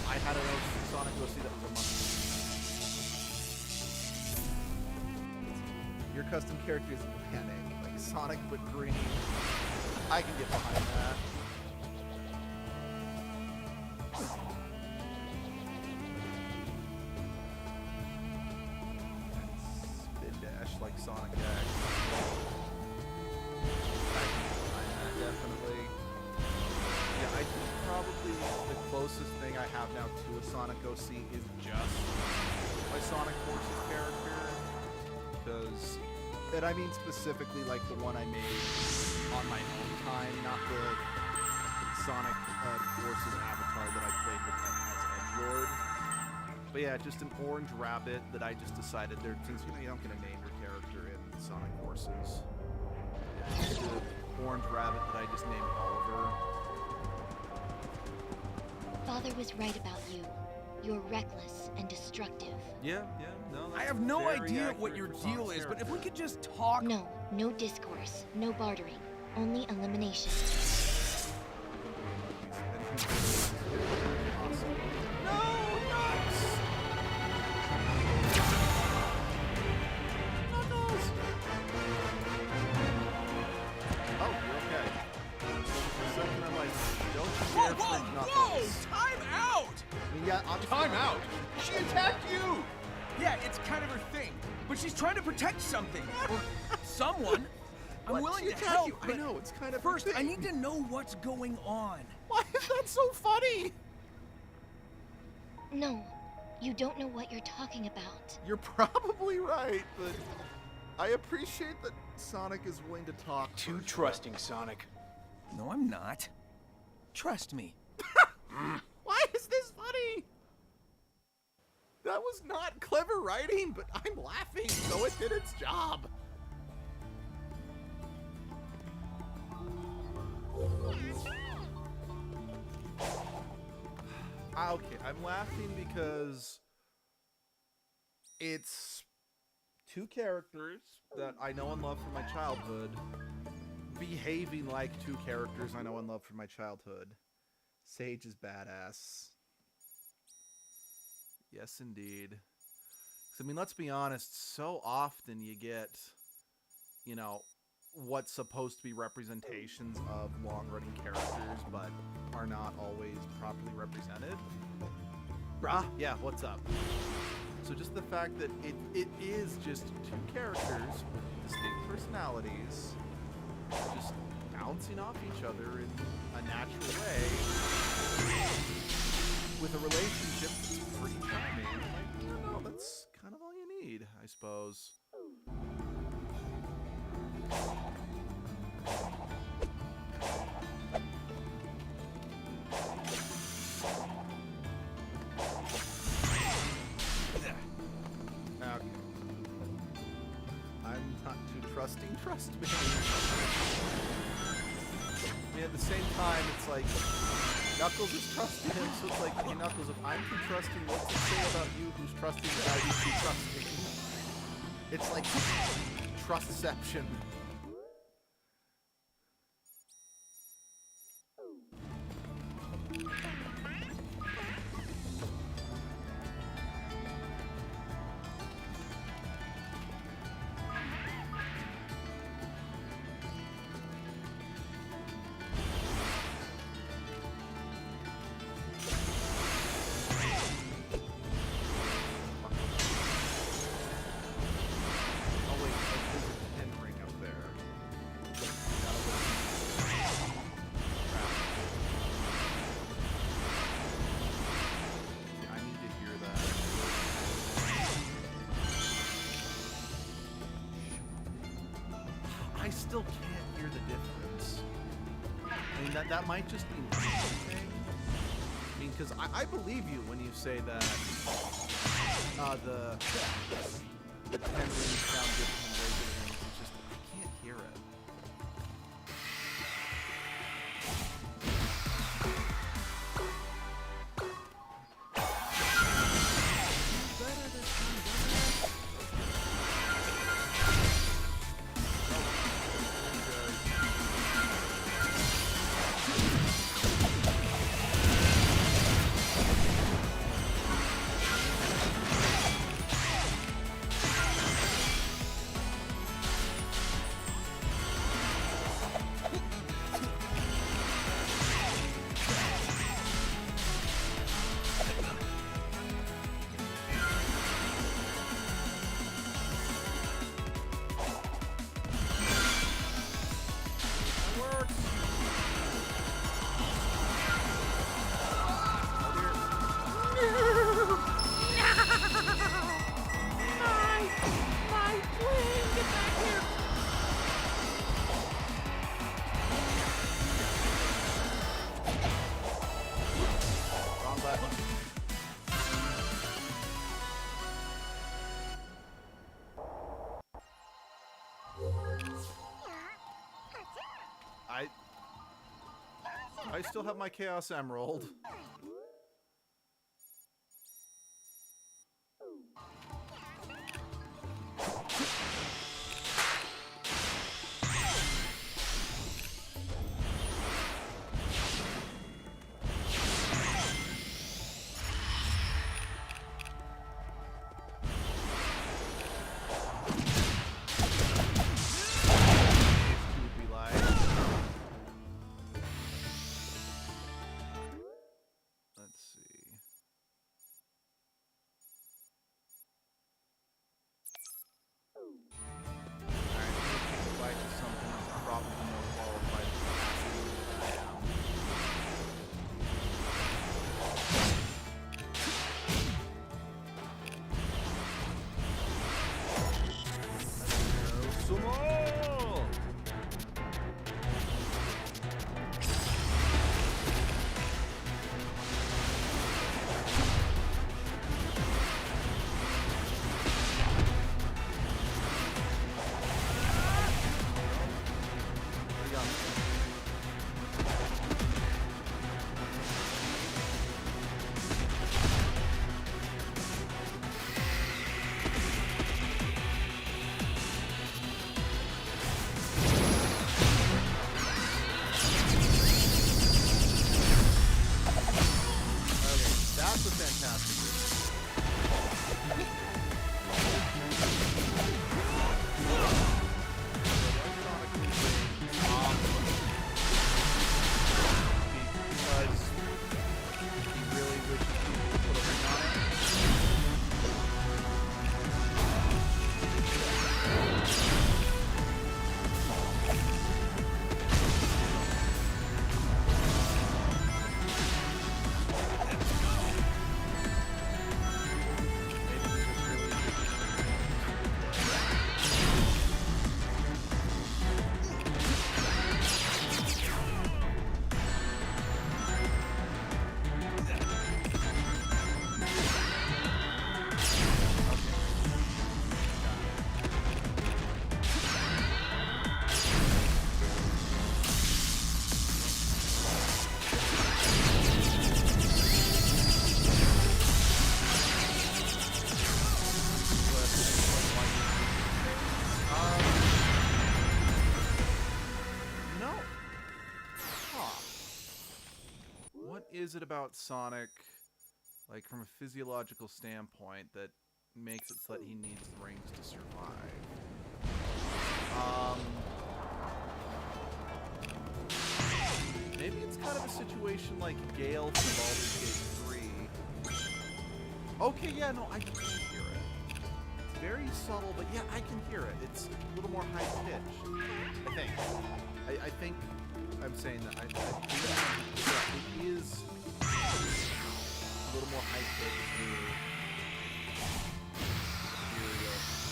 I had a Sonic OC that was a monkey. Your custom character is panic, like Sonic but green. I can get behind that. Spin dash like Sonic X. Definitely. Yeah, I think probably the closest thing I have now to a Sonic OC is just my Sonic Forces character. Because, and I mean specifically like the one I made on my own time, not the Sonic Forces avatar that I played with as Edgelord. But yeah, just an orange rabbit that I just decided there, since you know you don't get a name your character in Sonic Forces. Just an orange rabbit that I just named Oliver. Father was right about you. You're reckless and destructive. Yeah, no. I have no idea what your deal is, but if we could just talk. No, no discourse, no bartering, only elimination. Whoa! Time out! Yeah, Time out! She attacked you! Yeah, it's kind of her thing, but she's trying to protect something or someone. I'm willing to help. You? I But know it's kind of first, I need to know what's going on. Why is that so funny? No, you don't know what you're talking about. You're probably right, but I appreciate that Sonic is willing to talk. Too trusting, Sonic. No, I'm not. Trust me. Why is this funny? That was not clever writing, but I'm laughing, so it did its job. Okay, I'm laughing because it's two characters that I know and love from my childhood behaving like two characters I know and love from my childhood. Sage is badass. Yes, indeed. 'Cause, I mean, let's be honest, so often you get, you know, what's supposed to be representations of long-running characters, but are not always properly represented. Brah, yeah, what's up? So just the fact that it is just two characters with distinct personalities just bouncing off each other in a natural way with a relationship that's pretty charming. Like, you know, that's kind of all you need, I suppose. Okay. I'm not too trusting, trust me. I mean, at the same time, it's like, Knuckles is trusting him, so it's like, hey Knuckles, if I'm too trusting, what's to say about you who's trusting that I used to be trusting? It's like trustception. I still can't hear the difference. I mean, that might just be my thing. I mean, because I believe you when you say that the 10 rings sound different than regular rings. It's just, I can't hear it. I still have my Chaos Emerald. is it about Sonic, like from a physiological standpoint, that makes it so that he needs the rings to survive? Maybe it's kind of a situation like Gale from Baldur's Gate 3. Okay, yeah, no, I can hear it. It's very subtle, but yeah, I can hear it. It's a little more high-pitched, I think. I think I'm saying that. I think yeah, it is a little more high-pitched.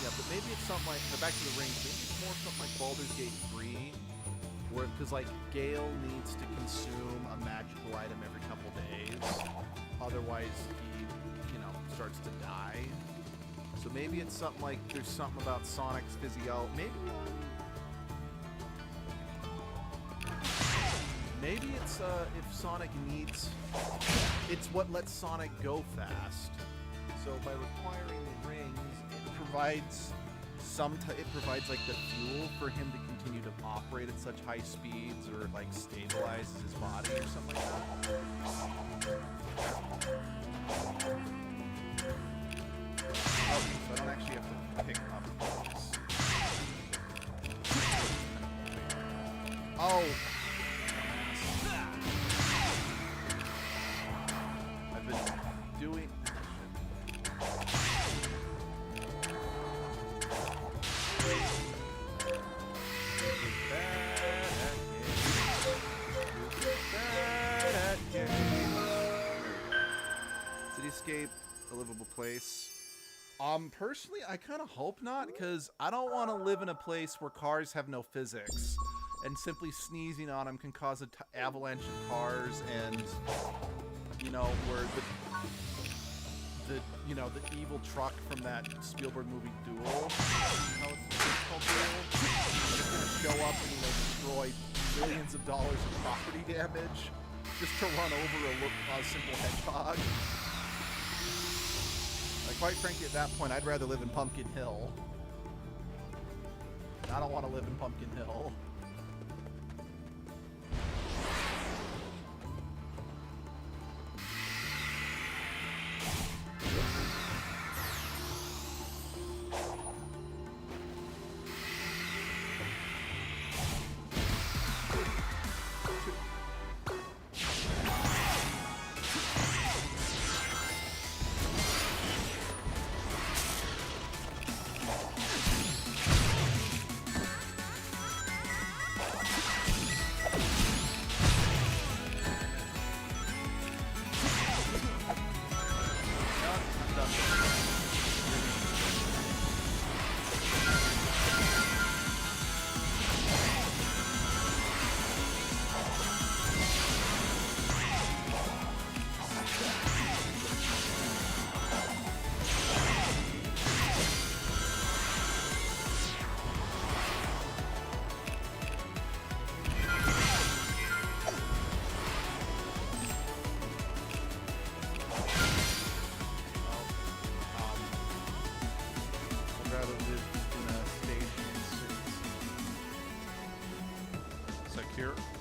Yeah, but maybe it's something like, back to the rings, maybe it's more something like Baldur's Gate 3, where, because like Gale needs to consume a magical item every couple days, otherwise he, starts to die. So maybe it's something like, there's something about Sonic's physiology. Maybe it's if Sonic needs, it's what lets Sonic go fast. So by requiring the rings, it provides like the fuel for him to continue to operate at such high speeds, or like stabilizes his body or something like that. Okay, so I don't actually have to pick up those. Oh! I've been doing... Cityscape, a livable place. Personally, I kind of hope not, because I don't want to live in a place where cars have no physics, and simply sneezing on them can cause an avalanche of cars, and, where the evil truck from that Spielberg movie Duel, how it's called Duel, is going to show up and, destroy millions of dollars of property damage just to run over a simple hedgehog. Quite frankly, at that point, I'd rather live in Pumpkin Hill. I don't want to live in Pumpkin Hill.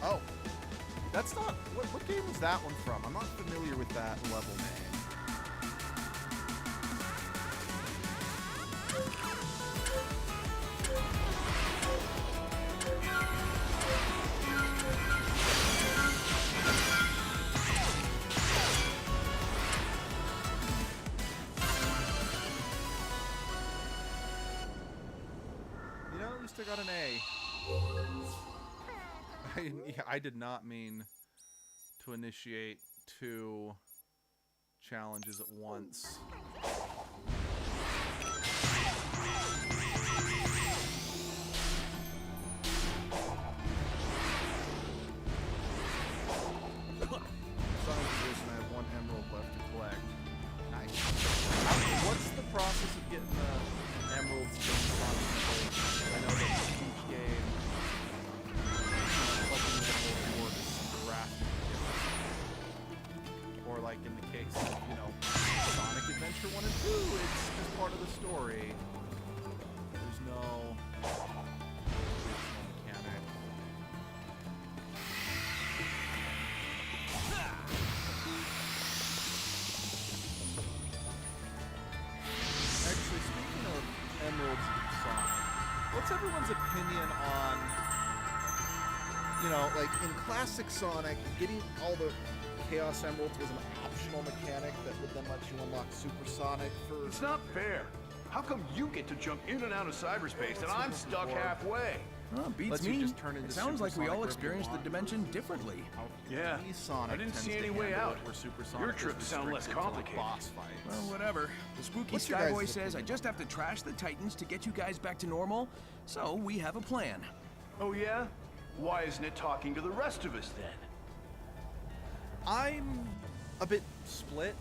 Oh, that's not... What game was that one from? I'm not familiar with that level name. At least I got an A. I did not mean to initiate 2 challenges at once. I have 1 emerald left to collect. Nice. What's the process of getting the emeralds from Sonic? I know that each game, or like in the case of, Sonic Adventure 1 and 2, it's just part of the story. There's no additional mechanic. know, like in classic Sonic, getting all the Chaos Emeralds was an optional mechanic that would then let you unlock Super Sonic for... It's not fair. How come you get to jump in and out of cyberspace and I'm stuck halfway? Oh, beats Lets you me. just turn into It sounds Super like we Sonic all wherever you experience the want. dimension differently. Yeah, Sonic I didn't tends see to any way handle out. it, where Super Your Sonic trip is sound less restricted to, like, complicated. boss fights. Well, whatever. The spooky What's your Skyboy guys' says I opinion? just have to trash the Titans to get you guys back to normal, so we have a plan. Oh yeah? Why isn't it talking to the rest of us then? I'm a bit split.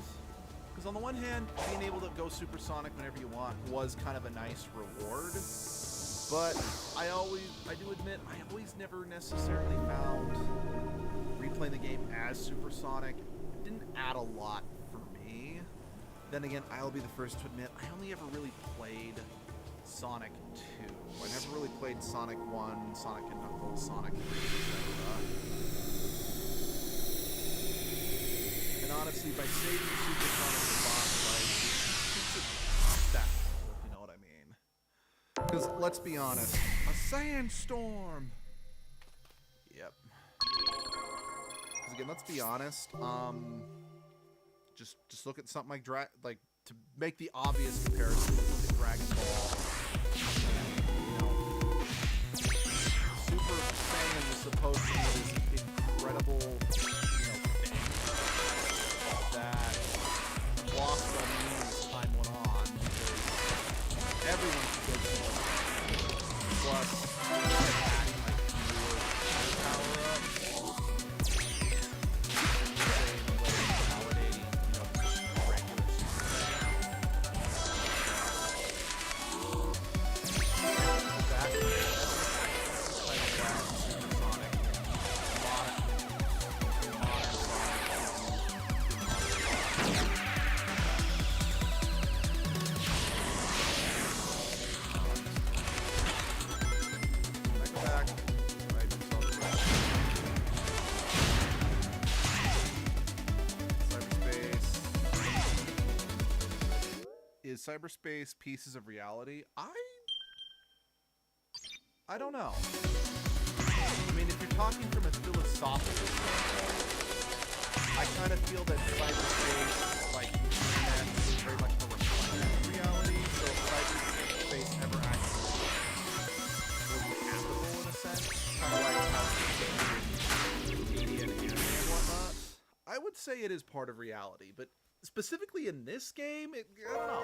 Because on the one hand, being able to go supersonic whenever you want was kind of a nice reward. But I do admit, I always never necessarily found replaying the game as supersonic didn't add a lot for me. Then again, I'll be the first to admit, I only ever really played Sonic 2. I never really played Sonic 1, Sonic and Knuckles, Sonic 3, etc. And honestly, by saving Supersonic for boss fights, it's a step, if you know what I mean. Because, let's be honest, a sandstorm! Yep. Because again, let's be honest, just look at something like to make the obvious comparison, look at Dragon Ball. You know, Super Saiyan was supposed to be this incredible, thing that lost on me as time went on because everyone could go Super Saiyan. Plus, adding like newer power-ups. Is cyberspace pieces of reality? I don't know. I mean, if you're talking from a philosophical standpoint, I kind of feel that cyberspace, like, is very much a reflection of reality. So if cyberspace ever actually was habitable in a sense, kind of like how media and anime and whatnot, I would say it is part of reality, but specifically in this game, I don't know.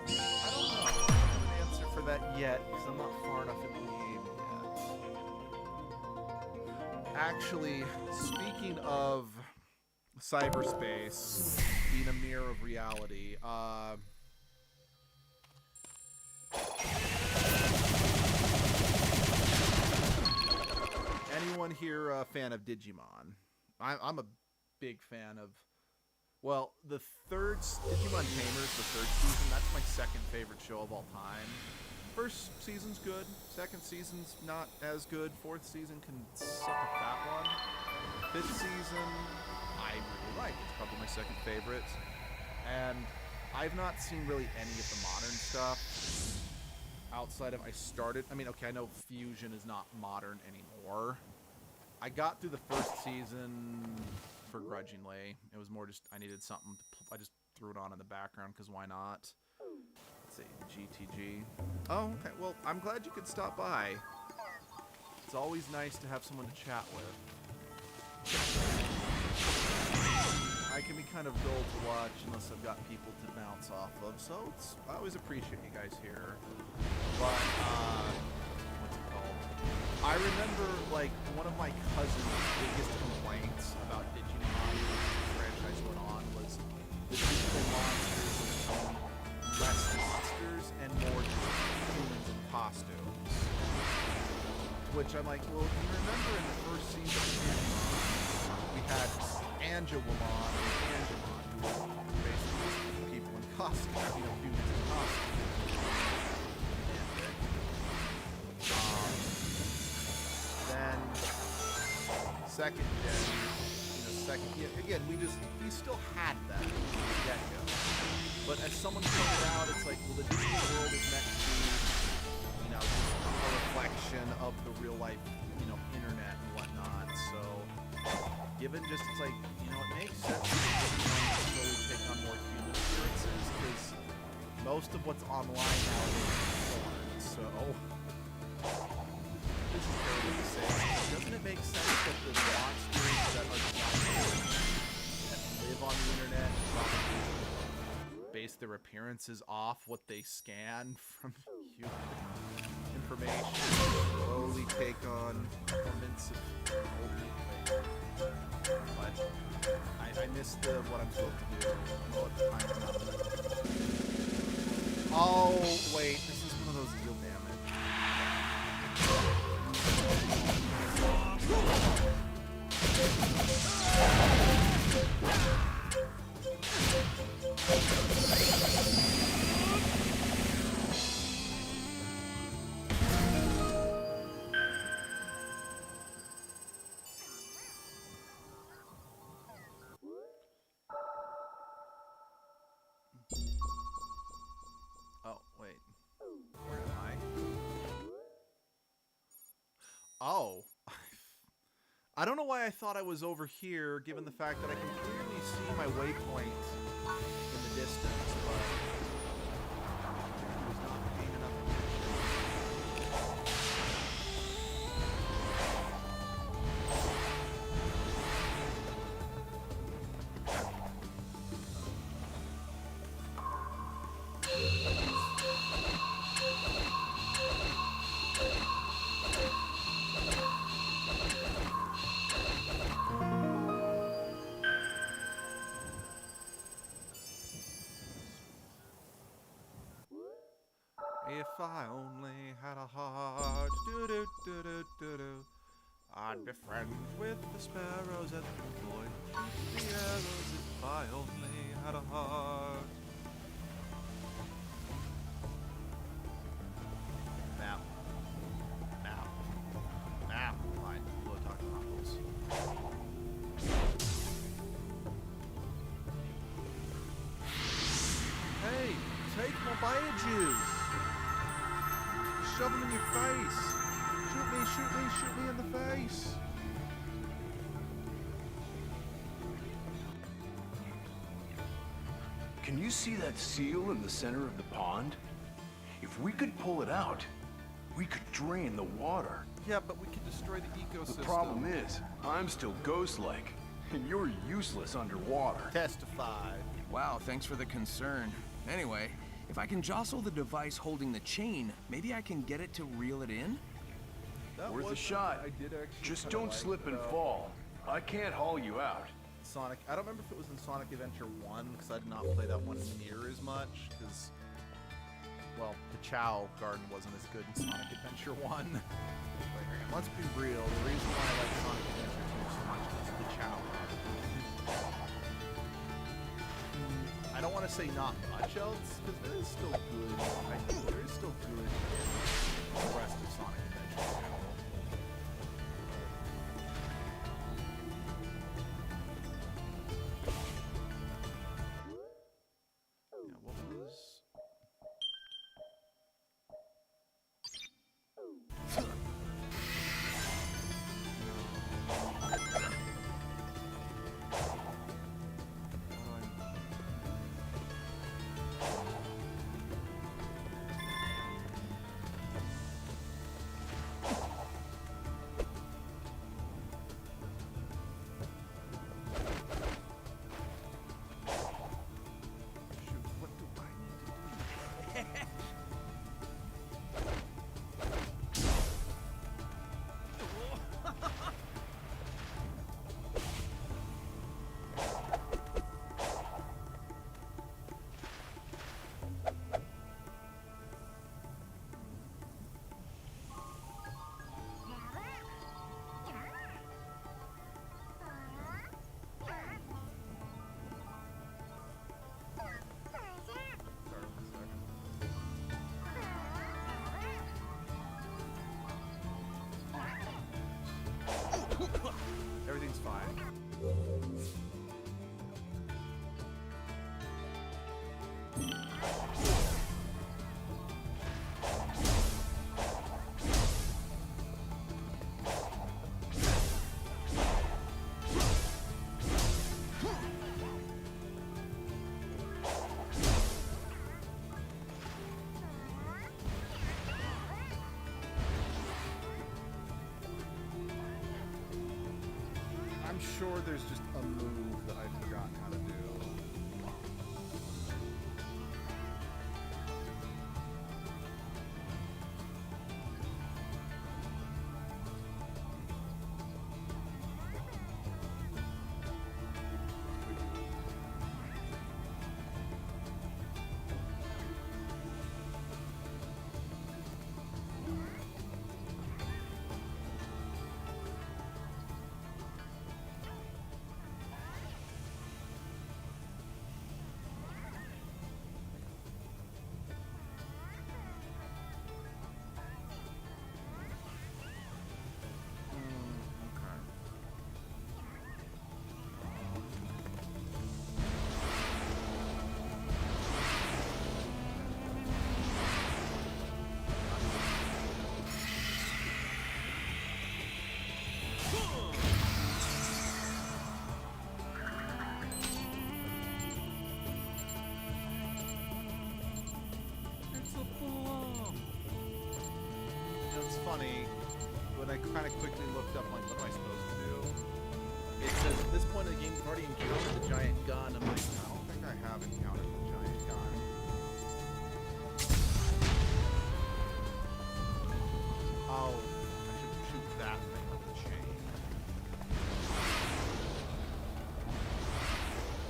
I don't have an answer for that yet, because I'm not far enough in the game yet. Actually, speaking of cyberspace being a mirror of reality, anyone here a fan of Digimon? I'm a big fan of... Well, the third Digimon Tamers, the third season, that's my second favorite show of all time. First season's good, second season's not as good, fourth season can suck a fat one. Fifth season, I really like. It's probably my second favorite. And I've not seen really any of the modern stuff outside of I know Fusion is not modern anymore. I got through the first season begrudgingly. It was more just I needed something to I just threw it on in the background because why not? Let's see, GTG. Oh, okay. Well, I'm glad you could stop by. It's always nice to have someone to chat with. I can be kind of dull to watch unless I've got people to bounce off of, so I always appreciate you guys here. But what's it called? I remember like one of my cousin's biggest complaints about Digimon franchise going on was the digital monsters becoming less monsters and more humans in costumes. Which I'm like, well, you remember in the first season of Digimon, we had Angelwamon and Angemon, who were basically people in costumes, humans in costumes. Then second gen, again, we still had that from the get-go. But as someone pointed out, it's like, well, the digital world is meant to be, a reflection of the real life, internet and whatnot. So, given just it's like, you know, it makes sense to slowly take on more human appearances because most of what's online now is porn. So, this is terrible to say. Doesn't it make sense that the monsters that are that live on the internet probably base their appearances off what they scan from human information, slowly take on elements of but I missed what I'm supposed to do. I don't know what the time is. Oh wait, this is one of those deal damage. Oh, wait. Where am I? Oh. I don't know why I thought I was over here, given the fact that I can clearly see my waypoint in the distance, but I was not paying enough If I only had a heart, do-do-do-do-do-do, I'd be friends with the sparrows and avoid the arrows if I only had a heart. Now. Fine. We'll talk to Knuckles. Hey, take my badges! Shove them in your face! Shoot me in the face! Can you see that seal in the center of the pond? If we could pull it out, we could drain the water. Yeah, but we could destroy the ecosystem. The problem is, I'm still ghost-like, and you're useless underwater. Testified. Wow, thanks for the concern. Anyway, if I can jostle the device holding the chain, maybe I can get it to reel it in? That Worth a was shot. I did actually Just kinda don't like, slip and fall. I can't haul you out. Sonic. I don't remember if it was in Sonic Adventure 1, because I did not play that one near as much, because, well, the Chow Garden wasn't as good in Sonic Adventure 1. Like, let's be real, the reason why I like Sonic Adventure 2 so much is the Chow Garden. I don't want to say not much else, because there is still good. I think there is still good in the rest of Sonic Adventure 2. I'm sure there's just a move that I've forgotten how to do. Funny, when I kind of quickly looked up, like, what am I supposed to do? It says at this point in the game, you've already encountered the giant gun. I'm like, I don't think I have encountered the giant gun. Oh, I should shoot that thing with the chain.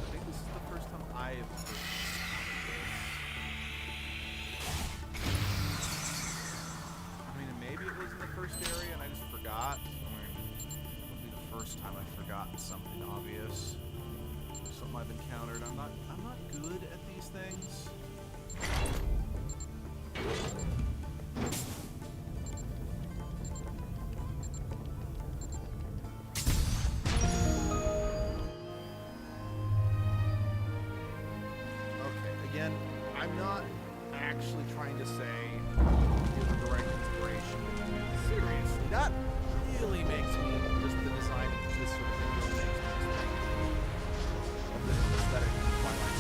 I think this is the first time I've heard this. First area and I just forgot. It'll be the first time I've forgotten something obvious. Something I've encountered. I'm not good at these things. Okay, again, I'm not actually trying to say give a direct inspiration. Seriously, that really makes me, just the design of this sort of thing really makes me think of the aesthetic of Twilight.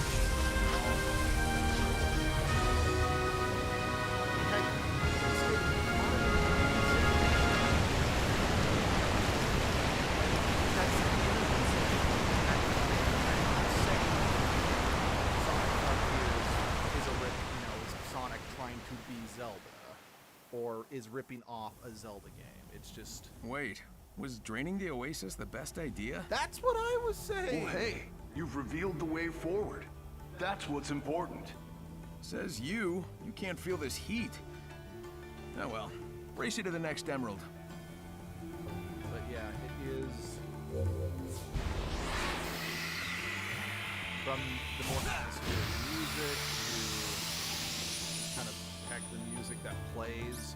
Is Sonic trying to be Zelda? Or is ripping off a Zelda game. It's just... Wait, was draining the Oasis the best idea? That's what I was saying! Well, hey, you've revealed the way forward. That's what's important. Says you can't feel this heat. Oh well, race you to the next emerald. But yeah, it is... From the more atmospheric music to kind of heck the music that plays.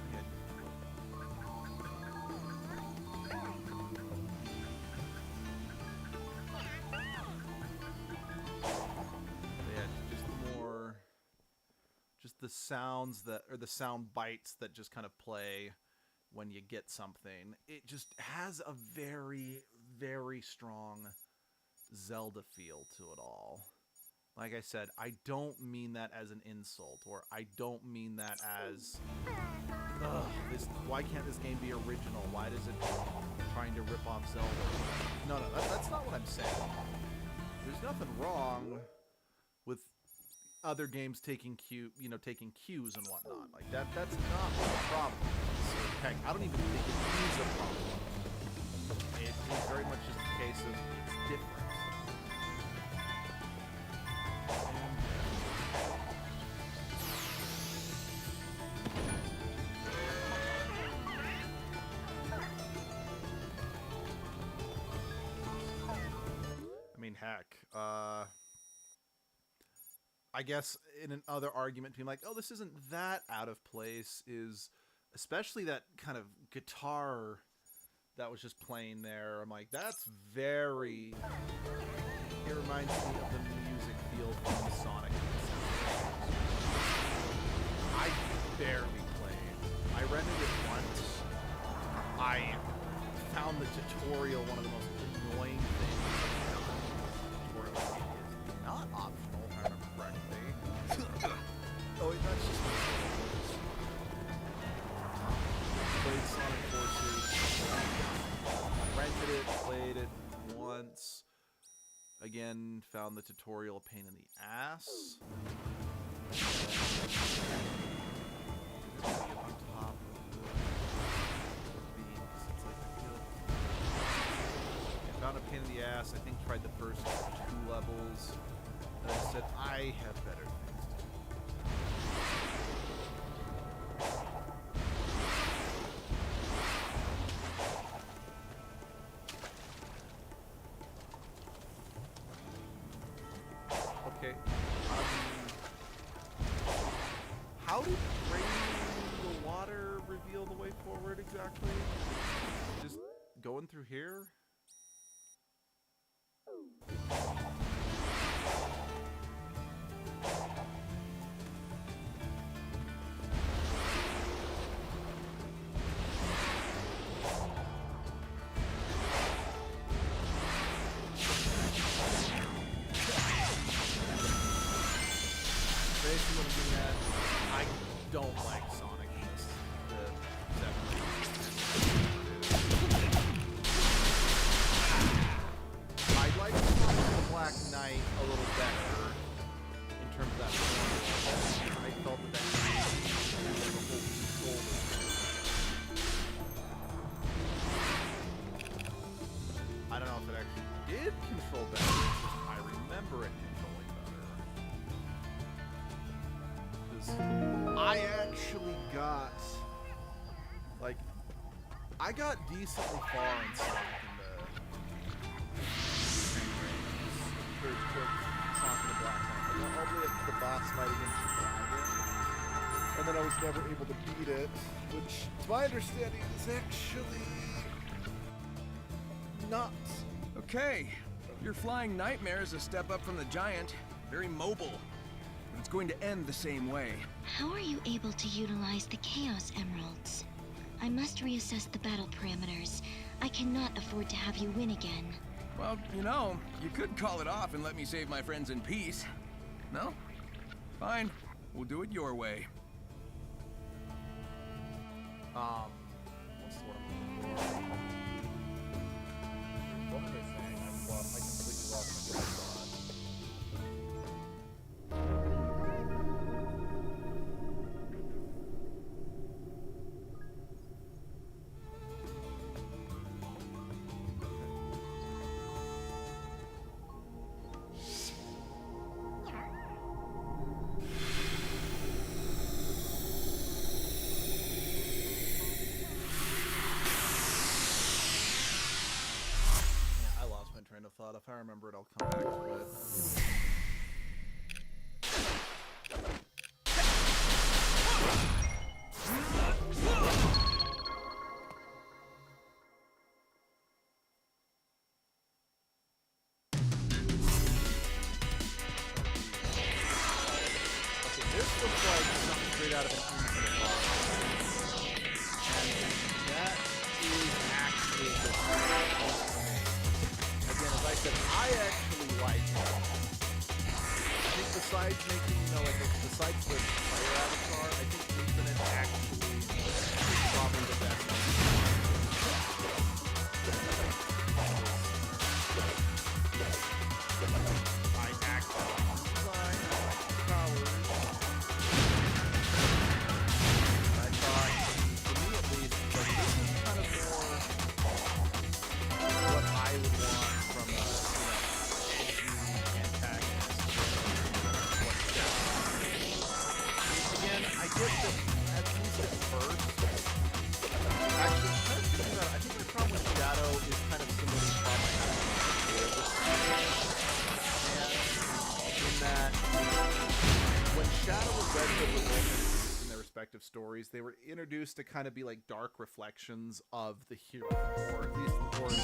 Just the sounds that, or the sound bites that just kind of play when you get something. It just has a very, very strong Zelda feel to it all. Like I said, I don't mean that as an insult, or I don't mean that as, why can't this game be original? Why does it trying to rip off Zelda? No, that's not what I'm saying. There's nothing wrong with other games taking taking cues and whatnot. Like that's not the problem. So, heck, I don't even think it is a problem. It is very much just a case of it's different. I mean, heck, I guess in another argument being like, oh, this isn't that out of place, is especially that kind of guitar that was just playing there. I'm like, that's very... It reminds me of the music field from Sonic. I barely played. I rented it once. I found the tutorial one of the most annoying things. The tutorial is not optional, if I remember correctly. Oh, wait, that's just what it is. Played Sonic Forces. Rented it, played it once. Again, found the tutorial a pain in the ass. On top of the beams. It's like I found a pain in the ass. I think tried the first 2 levels. Then I said I have better things to do. Okay. How did draining the water reveal the way forward exactly? Just going through here? Basically what I'm getting at, I don't like Sonic in this. I like Sonic the Black Knight a little better in terms of that formula. I felt that that was the whole control. I don't know if it actually did control better. I remember it controlling better. I actually got, like, I got decently far in Sonic in the Sonic the Black Knight. I got all the way up to the boss fight against the dragon, and then I was never able to beat it, which, to my understanding, is actually not. Okay, your flying nightmare is a step up from the giant. Very mobile. But it's going to end the same way. How are you able to utilize the Chaos Emeralds? I must reassess the battle parameters. I cannot afford to have you win again. Well, you know, you could call it off and let me save my friends in peace. No? Fine. We'll do it your way. What's the word I'm looking for? What was I saying? I completely lost my train of thought. Train of thought. If I remember it, I'll come back to it. Okay, this looks like something straight out of an Infinite box. And that is actually the again, as I said, I actually like it. I think besides making, besides the fire avatar, I think Infinite actually is probably the best one. I actually design powers. I thought, for me at least, that this is kind of more what I would want from a, edgy antagonist. Again, I get that at least at first. Actually, kind of thinking about it, I think the problem with Shadow is kind of similar to the problem I had with and in that when Shadow was Red Hood with Wolf in their respective stories, they were introduced to kind of be like dark reflections of the hero, or at least the Red Hood.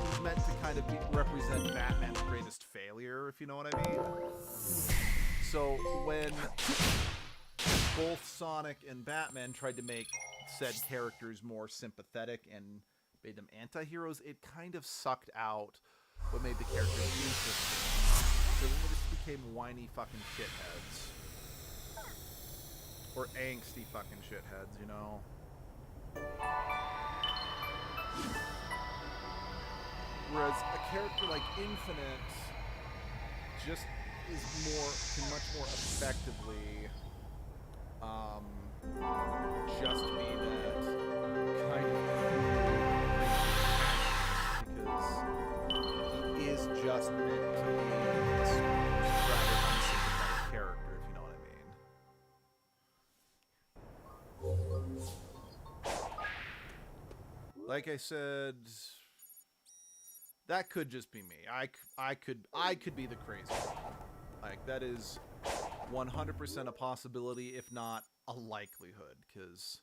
He's meant to kind of represent Batman's greatest failure, if you know what I mean. So when both Sonic and Batman tried to make said characters more sympathetic and made them anti-heroes, it kind of sucked out what made the characters interesting. So then they just became whiny fucking shitheads. Or angsty fucking shitheads, you know? Whereas a character like Infinite just is can much more effectively just be that kind of because he is just meant to be a rather unsympathetic character, if you know what I mean. Like I said, that could just be me. I could be the crazy one. Like, that is 100% a possibility, if not a likelihood, because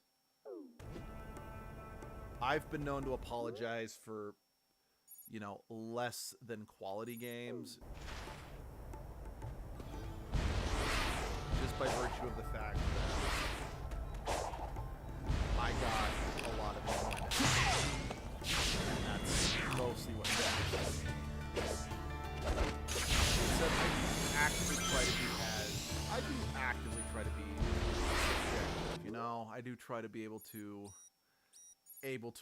I've been known to apologize for, you know, less than quality games just by virtue of the fact that I got a lot of enjoyment, and that's mostly what matters. Except I do actively try to be objective, you know? I do try to be able to recognize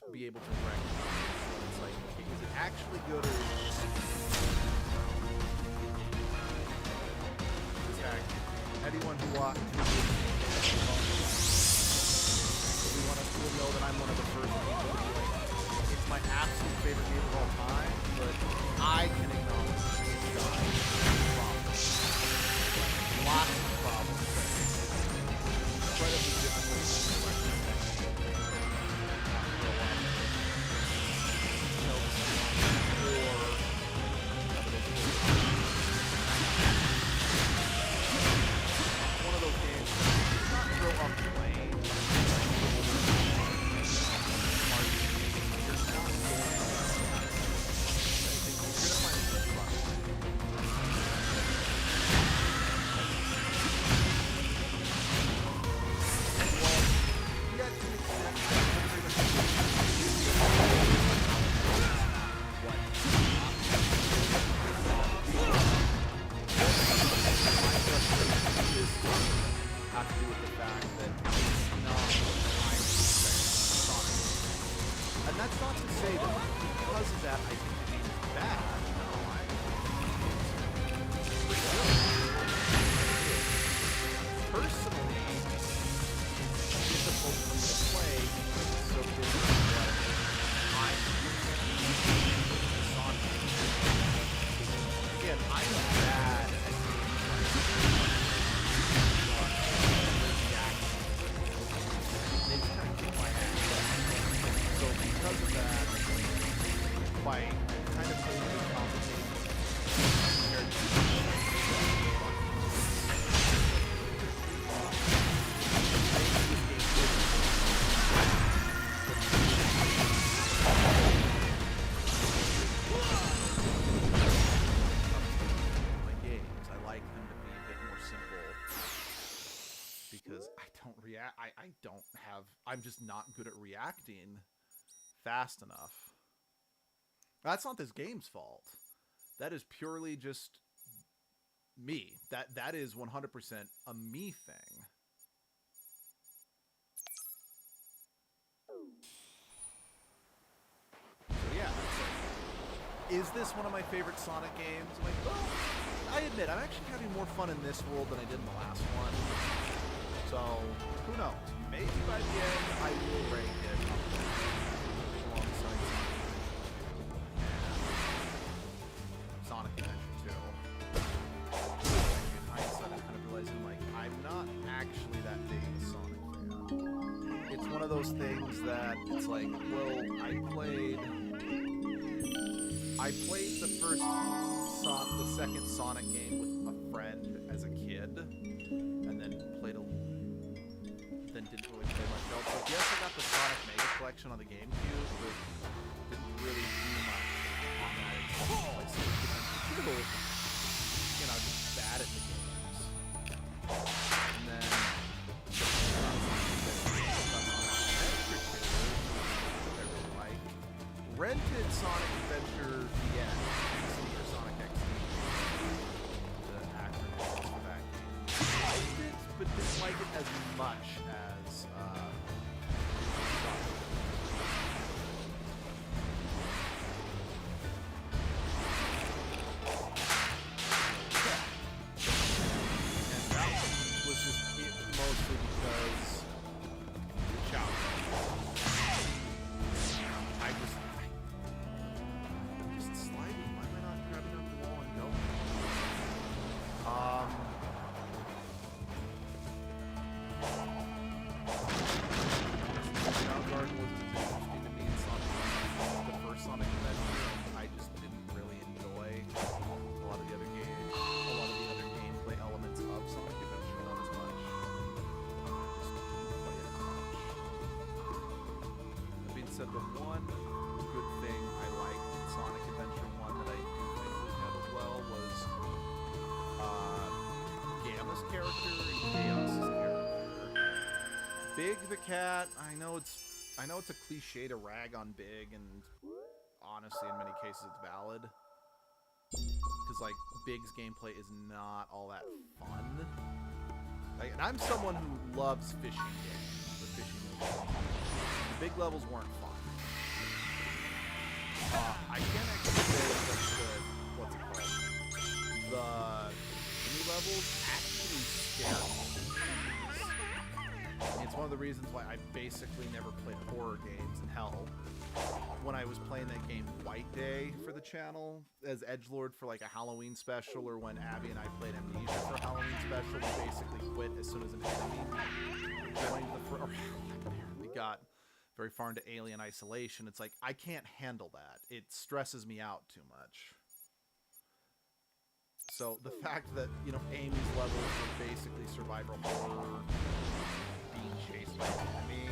what it's like, okay, is it actually good or is it anyone who watches we want to know that I'm one of the first people to be like, it's my absolute favorite game of all time, but I can acknowledge it's got problems. Lots of problems. Incredibly difficult to one of those games it's not grow up playing. Have to do with the fact that it's not I'm Sonic. And that's not to say that because of that I think the game is bad. No, personally, it's difficult for me to play because it's so different from what I'm used to Sonic. Again, I'm bad at games like they just kind of kick my ass. So because of that, by kind of overly complicated compared to my games, I like them to be a bit more simple. Because I don't react, I'm just not good at reacting fast enough. That's not this game's fault. That is purely just me. That is 100% a me thing. So yeah, is this one of my favorite Sonic games? Like, well, I admit, I'm actually having more fun in this world than I did in the last one. So, who knows? Maybe by the end, I will rank it alongside Sonic Adventure 2. In hindsight, I'm kind of realizing, like, I'm not actually that big of a Sonic fan. It's one of those things that, it's like, well, I played the second Sonic game with a friend as a kid, and then didn't really play much else. Like, yes, I got the Sonic Mega Collection on the GameCube, but didn't really do much on that. It's you know, just bad at the games. And then I really like. Rented Sonic Adventure DX, or Sonic XD, the acronym for that game. Liked it, but didn't like it as much as Sonic. said, the one good thing I liked in Sonic Adventure 1 that I do think was handled well was Gamma's character and Chaos's character. Big the cat, I know it's a cliche to rag on Big, and honestly in many cases it's valid. Because like Big's gameplay is not all that fun. Like, and I'm someone who loves fishing games. The fishing games. The big levels weren't fun. I can't actually say that what's it called? The mini levels actually scare me. It's one of the reasons why I basically never played horror games in hell. When I was playing that game White Day for the channel as edgelord for like a Halloween special, or when Abby and I played Amnesia for a Halloween special, we basically quit as soon as an enemy joined we got very far into Alien Isolation. It's like, I can't handle that. It stresses me out too much. So the fact that, you know, Amy's levels are basically survival horror, being chased by an enemy,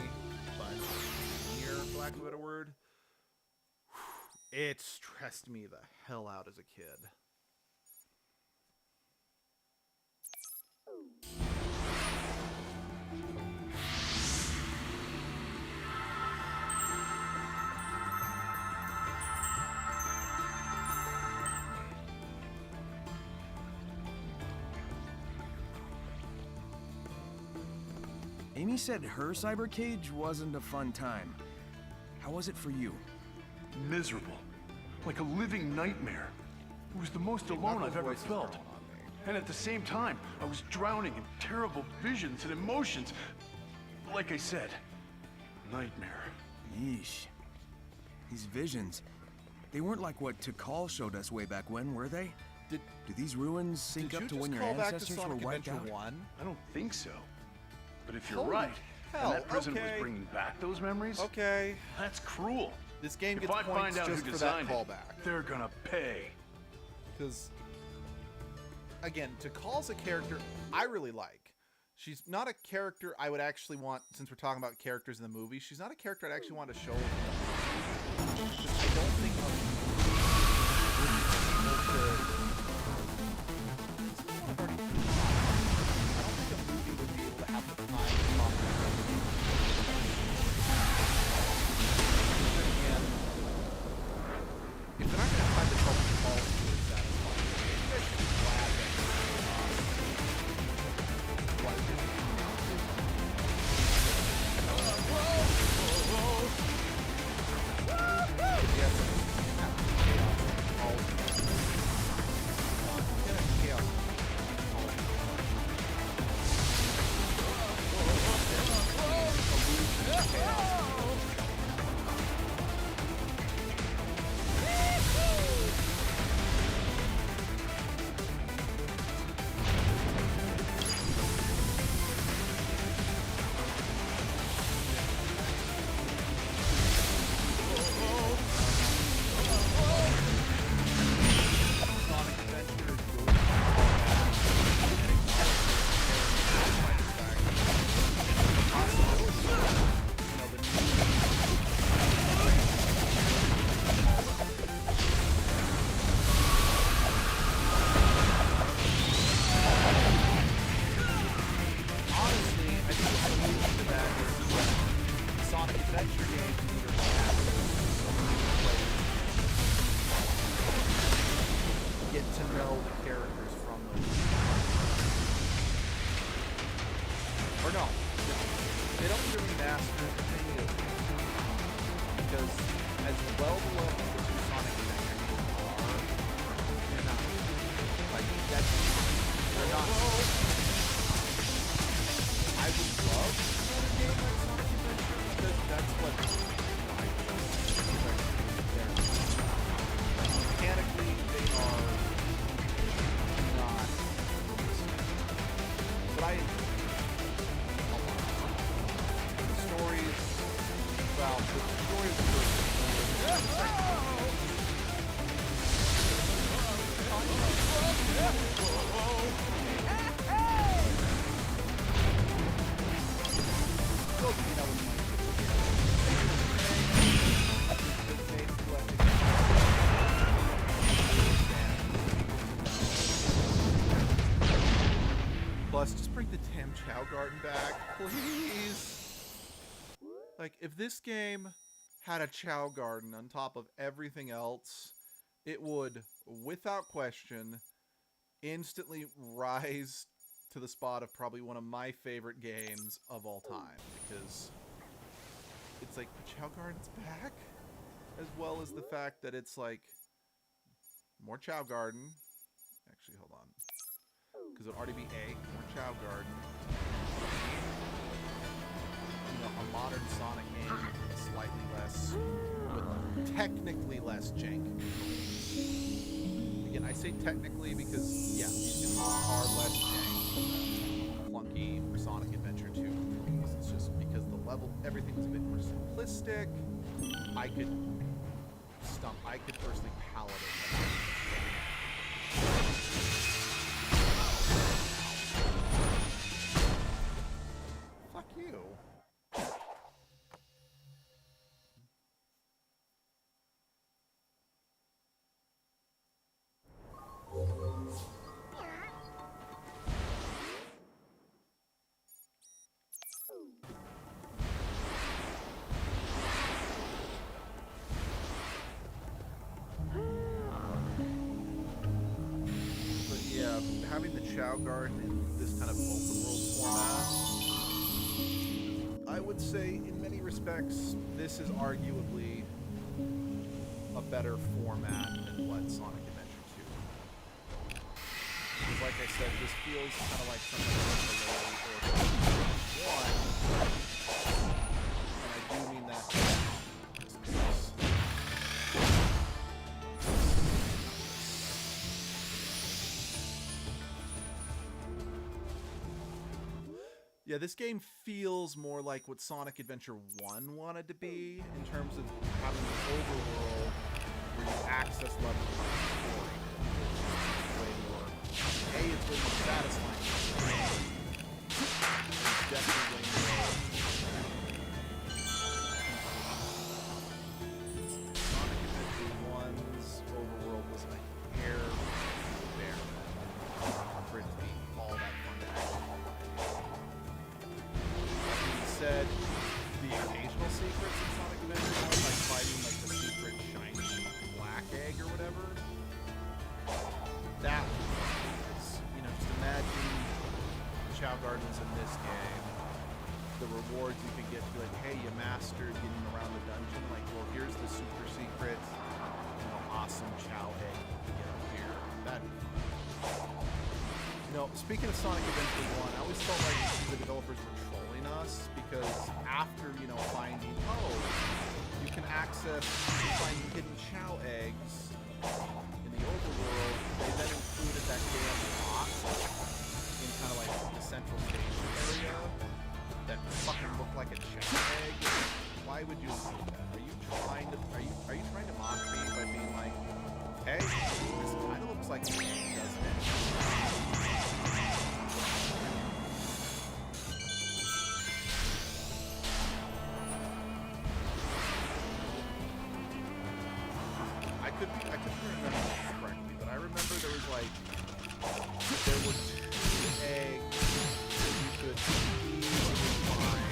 but near, for lack of a better word, it stressed me the hell out as a kid. Amy said her cyber cage wasn't a fun time. How was it for you? Miserable. Like a living nightmare. It was the most alone I've ever felt. And at the same time, I was drowning in terrible visions and emotions. Like I said, nightmare. Yeesh. These visions, they weren't like what Tikal showed us way back when, were they? Do these ruins sync up to when your ancestors were wiped out? I don't think so. But if you're Holy right, hell, and that prison okay. was bringing back those memories, Okay. that's cruel. This game If gets I points find out just who for that designed it, callback. they're gonna pay. Because, again, Tikal's a character I really like. She's not a character I would actually want, since we're talking about characters in the movie, she's not a character I'd actually want to show in the movie. I don't think a movie would be able to have the time to talk about it. And if they're not going to have time to tell Tikal to be satisfying, you guys should be glad that damn Chow Garden back, please. Like, if this game had a Chow Garden on top of everything else, it would, without question, instantly rise to the spot of probably one of my favorite games of all time, because it's like the Chow Garden's back, as well as the fact that it's like more Chow Garden. Actually, hold on, because it'll already be more Chow Garden. You know, a modern Sonic game, slightly less, with technically less jank. Again, I say technically because, yeah, these games are less jank than clunky Sonic Adventure 2 movies. It's just because the level, everything's a bit more simplistic. I could personally palate it better. Fuck you. Having the Chow Garden in this kind of open world format, I would say in many respects this is arguably a better format than what Sonic Adventure 2. Because like I said, this feels kind of like something like the one, and I do mean that. Yeah, this game feels more like what Sonic Adventure 1 wanted to be, in terms of having an overworld where you access levels by exploring. Way more. It's way more satisfying. It's definitely way more. Sonic Adventure 1's overworld was a hair bare for it to be all that fun to actually play. Said the occasional secrets in Sonic Adventure 1, like fighting like the secret shiny black egg or whatever, that was, you know, just imagine Chow Gardens in this game, the rewards you could get, like, hey, you mastered getting around the dungeon, like, well, here's the super secret, you know, awesome Chow egg you get up here. That'd be fun. You know, speaking of Sonic Adventure 1, I always felt like the developers were trolling us, because after, you know, finding, you can find hidden Chow eggs in the overworld, they then included that damn rock in kind of like the central station area that fucking looked like a Chow egg. Why would you include that? Are you trying to mock me by being like, hey, this kind of looks like an egg, doesn't it? I couldn't remember this correctly, but I remember there was like, there were 2 eggs that you could easily find.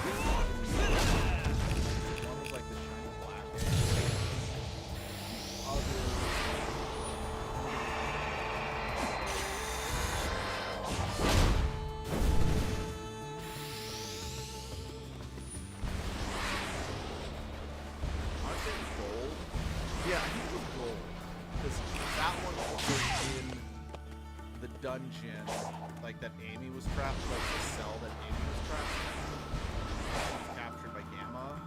One was like the shiny black egg. The other... I would say it was gold. Yeah, I think it was gold. Because that one also in the dungeon, like that Amy was trapped, like the cell that Amy was trapped in, she was captured by Gamma.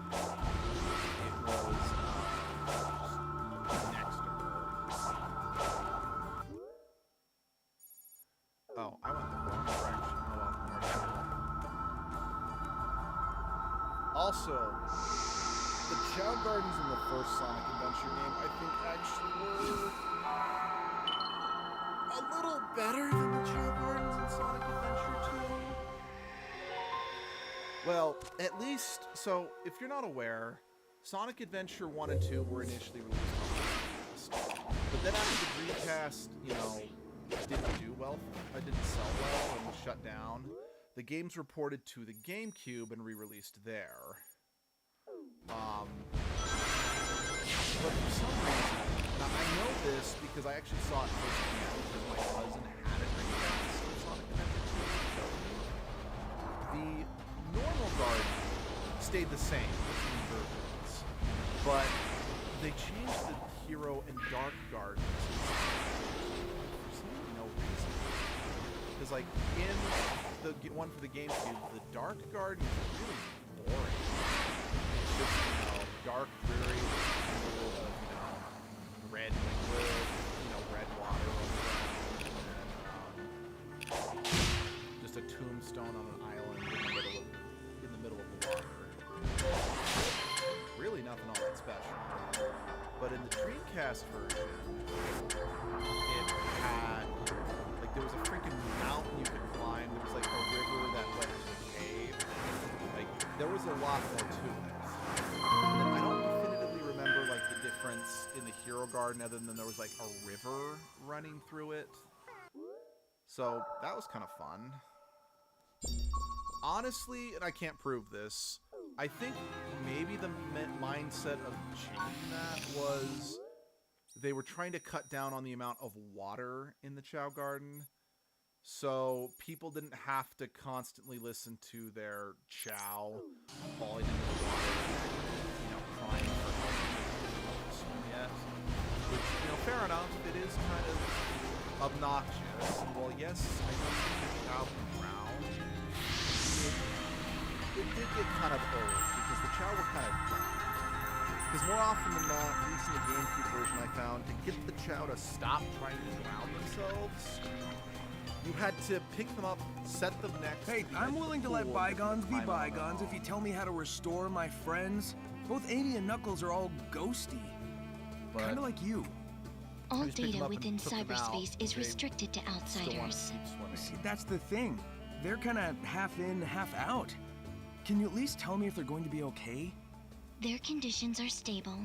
It was just next to her. Oh, I went the wrong direction. Oh well, whatever. Also, the Chow Gardens in the first Sonic Adventure game, I think, actually were a little better than the Chow Gardens in Sonic Adventure 2. Well, at least, so, if you're not aware, Sonic Adventure 1 and 2 were initially released on the Dreamcast. But then after the Dreamcast, you know, didn't do well, didn't sell well, and was shut down, The game's reported to the GameCube and re-released there. But for some reason, now I know this because I actually saw it firsthand because my cousin had it Dreamcast and Sonic Adventure 2 showed me. The normal garden stayed the same between versions, but they changed the Hero and Dark Gardens for seemingly no reason. Because, like, in the one for the GameCube, the Dark Garden is really boring. It's just, dark, dreary, full of, red liquid, red water on the ground, and just a tombstone on an island in the middle of the water. Really nothing all that special. But in the Dreamcast version, it had, like, there was a freaking mountain you could climb. There was, like, a river that went to a cave. Like, there was a lot more to it. And then I don't definitively remember, like, the difference in the Hero Garden other than there was, like, a river running through it. So, that was kind of fun. Honestly, and I can't prove this, I think maybe the mindset of changing that was they were trying to cut down on the amount of water in the Chao Garden, so people didn't have to constantly listen to their Chao falling into the water and, crying for help to swim yet. Which, fair enough, it is kind of obnoxious. And while yes, I know the Chao can drown, it did get kind of old, because the Chao were kind of dumb. Because more often than not, at least in the GameCube version I found, to get the Chao to stop trying to drown themselves, you had to pick them up, set them next Hey, to the I'm willing to let pool, bygones be climb on bygones them. if you tell me how to restore my friends. Both Amy and Knuckles are all ghosty. But Kinda like you. All just picked them data up and within took them out. cyberspace is They restricted to still want to outsiders. keep swimming. See, that's the thing. They're kinda half in, half out. Can you at least tell me if they're going to be okay? Their conditions are stable.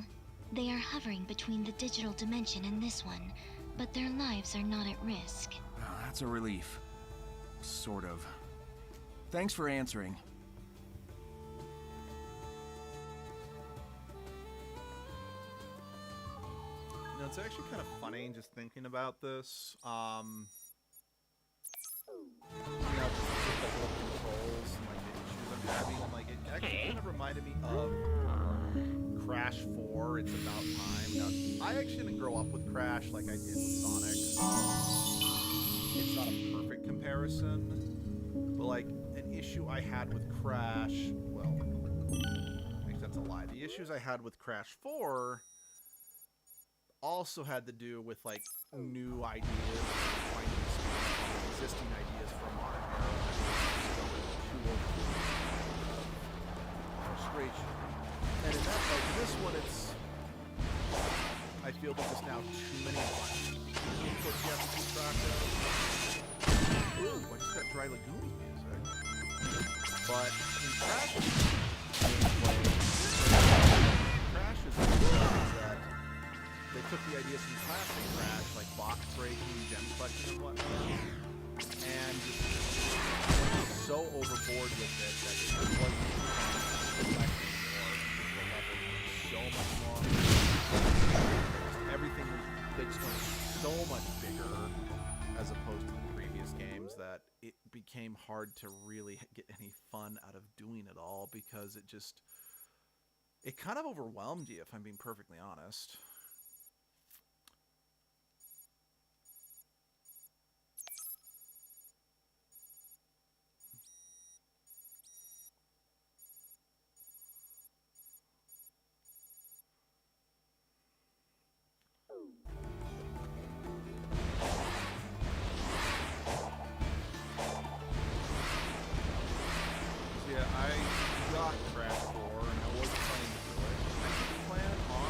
They are hovering between the digital dimension and this one, but their lives are not at risk. Oh, that's a relief. Sort of. Thanks for answering. It's actually kind of funny just thinking about this. Just the whole controls and like the issues I'm having. And, like, it actually kind of reminded me of Crash 4. It's about time. Now, I actually didn't grow up with Crash like I did with Sonic. It's not a perfect comparison, but like an issue I had with Crash. Well, actually that's a lie. The issues I had with Crash 4 also had to do with like new ideas, trying to expand on existing ideas from our era. Frustration. And in that, like this one, it's. I feel there's just now too many buttons inputs you have to keep track of. Ooh, I just got Dry Lagoon music. But in Crash's gameplay, Crash's that. They took the ideas from classic Crash, like box breaking, gem collecting, and whatnot, and just went so overboard with it that it just wasn't collecting anymore. The level was so much longer. Everything was, they just went so much bigger as opposed to the previous games that it became hard to really get any fun out of doing it all because it kind of overwhelmed you, if I'm being perfectly honest. Yeah, I got Crash 4 and I was playing through it. I did plan on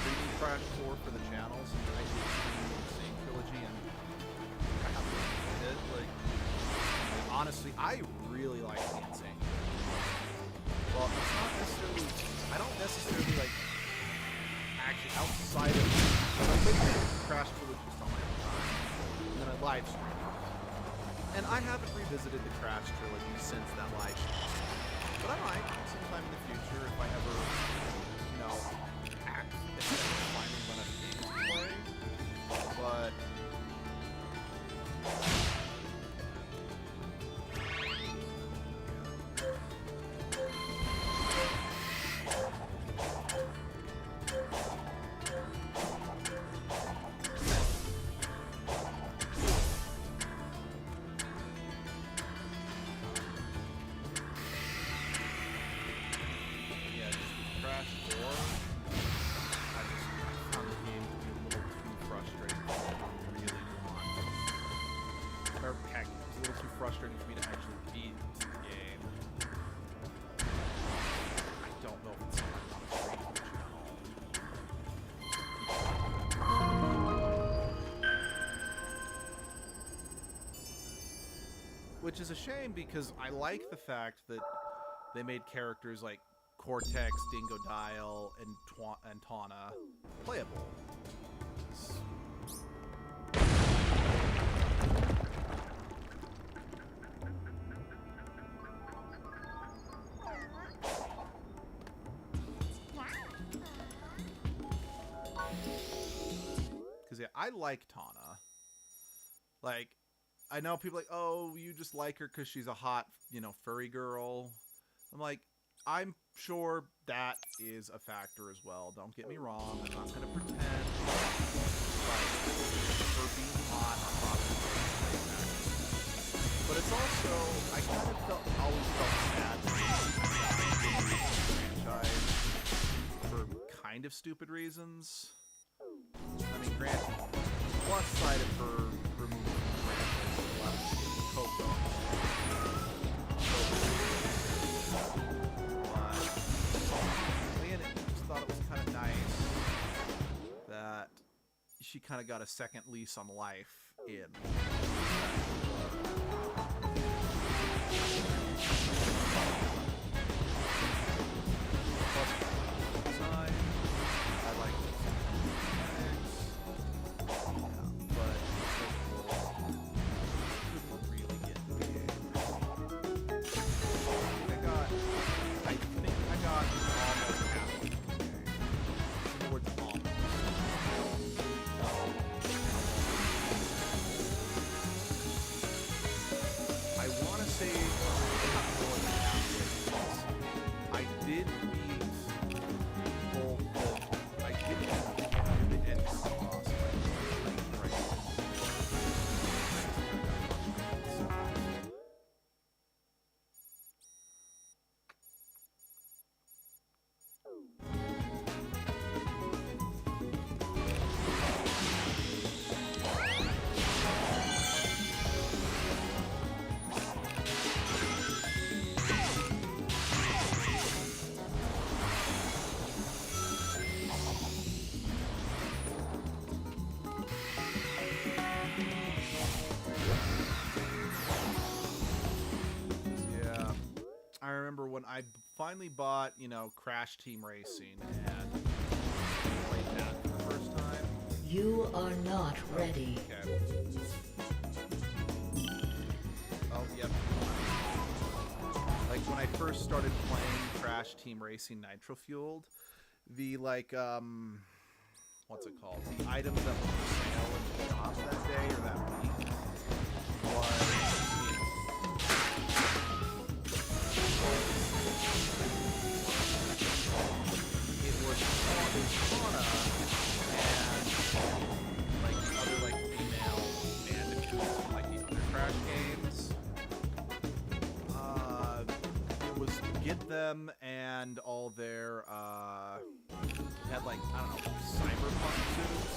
reading Crash 4 for the channel since I did the Insane Trilogy and I haven't really played it. Like, honestly, I really like the Insane Trilogy. Well, it's not necessarily, I don't necessarily like, actually outside of, I played the Crash Trilogy just on my own time and then I live streamed it. And I haven't revisited the Crash trilogy since that live stream. But I might, sometime in the future, if I ever, you know, finally run out of games to play. But... frustrating for me to actually beat the game. I don't know if it's something on the channel. Which is a shame because I like the fact that they made characters like Cortex, Dingodile, and Tawna playable. Yeah, I like Tawna. Like, I know people are like, oh, you just like her because she's a hot, you know, furry girl. I'm like, I'm sure that is a factor as well. Don't get me wrong. I'm not going to pretend like her being hot probably is a factor. But it's also, I kind of always felt sad that the franchise for kind of stupid reasons. I mean, granted, plus side of her removing the franchise left Coco. But again, I just thought it was kind of nice that she kind of got a second lease on life in. Plus, design, I like it. I remember when I finally bought, you know, Crash Team Racing and played that for the first time. You are not ready. Okay. Oh, yep. Like when I first started playing Crash Team Racing Nitro Fueled, the like what's it called? The items that were for sale in the shop that day or that week was Tawna and like other like female bandicoots from like the other Crash games. It was get them and all their had like, I don't know, cyberpunk suits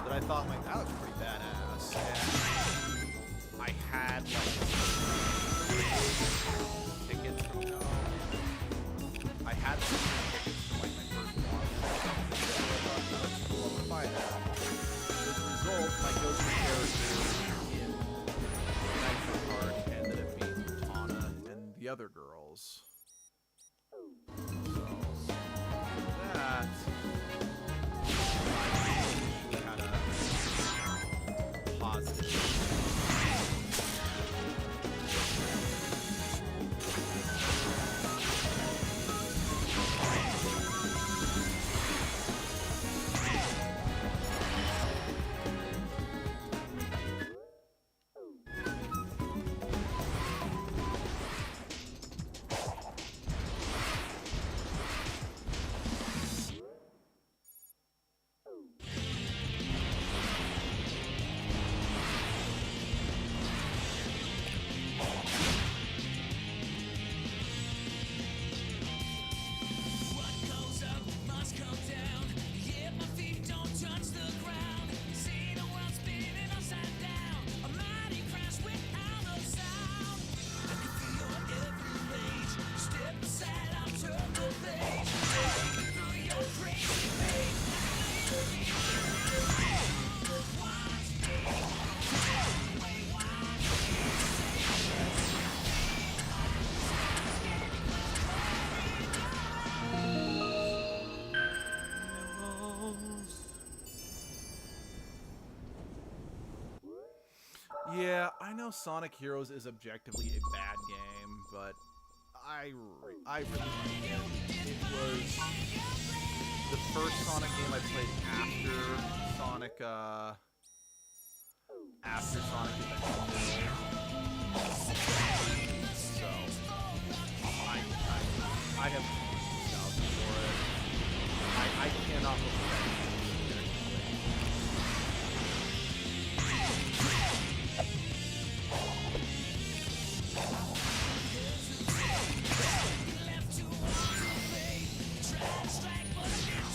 that I thought like that was pretty badass. And I had like tickets from I had some tickets from like my first one. So I thought, no, it's cool, I'm gonna buy that. As a result, my go-to character in Nitro Kart ended up being Tawna and the other girls. So that kind of positive. Yeah, I know Sonic Heroes is objectively a bad game, but I really liked it. It was the first Sonic game I played after Sonic Adventure. So I have nostalgia for it. I cannot believe that.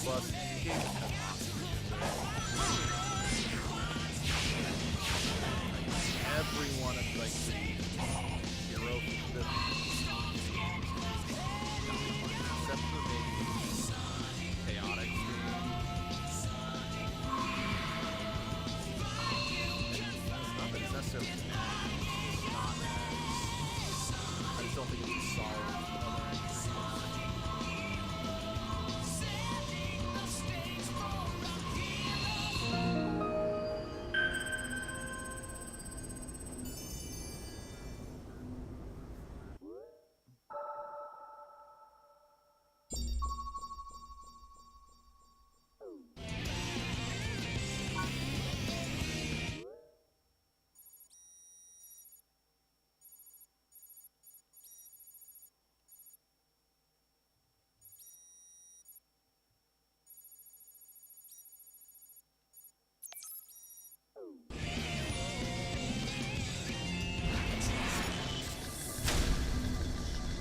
Plus, the game has everyone of like the hero the except for maybe chaotic not that it's necessarily bad, it's not as I just don't think it's as solid as the other entries.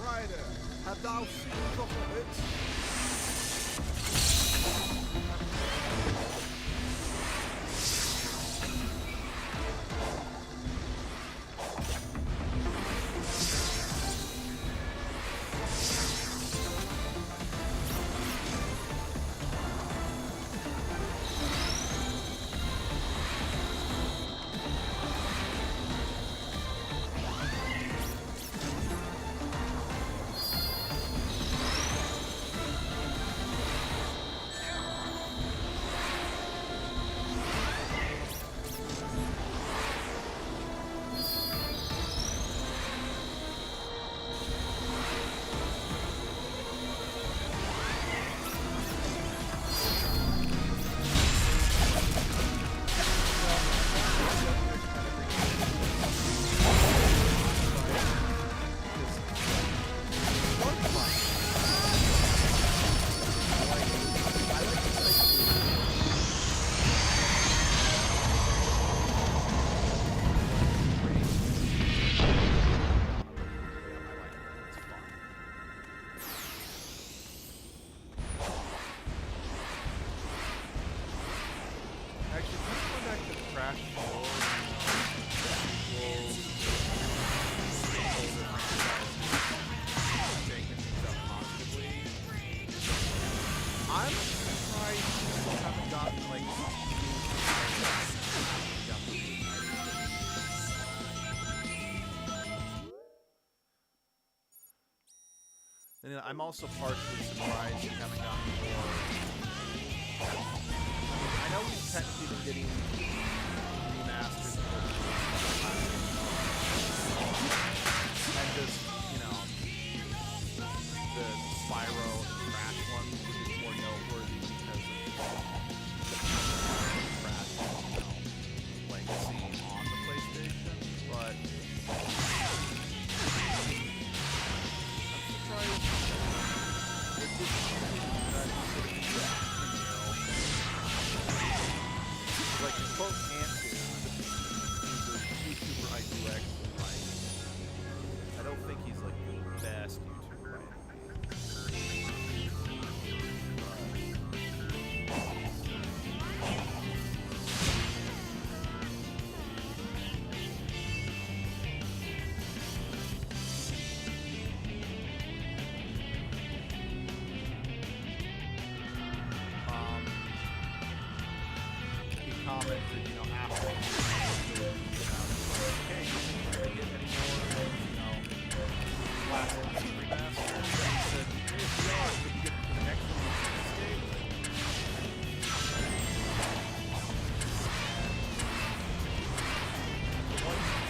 Rider, have thou seen the hobbit? I'm surprised people haven't gotten like and I'm also partially surprised you haven't gotten more. I know we've technically been getting remasters and just, you know, the Spyro and Crash ones, which is more noteworthy because of the Crash, you know, legacy on the PlayStation, but I'm surprised that this is like both can't do. He's a YouTuber I do actually like. I don't think he's like the best YouTuber by he commented, you know, after he hey, you get any more, you know, last remaster? And he said, hey, if we are, could you get to the next one? The one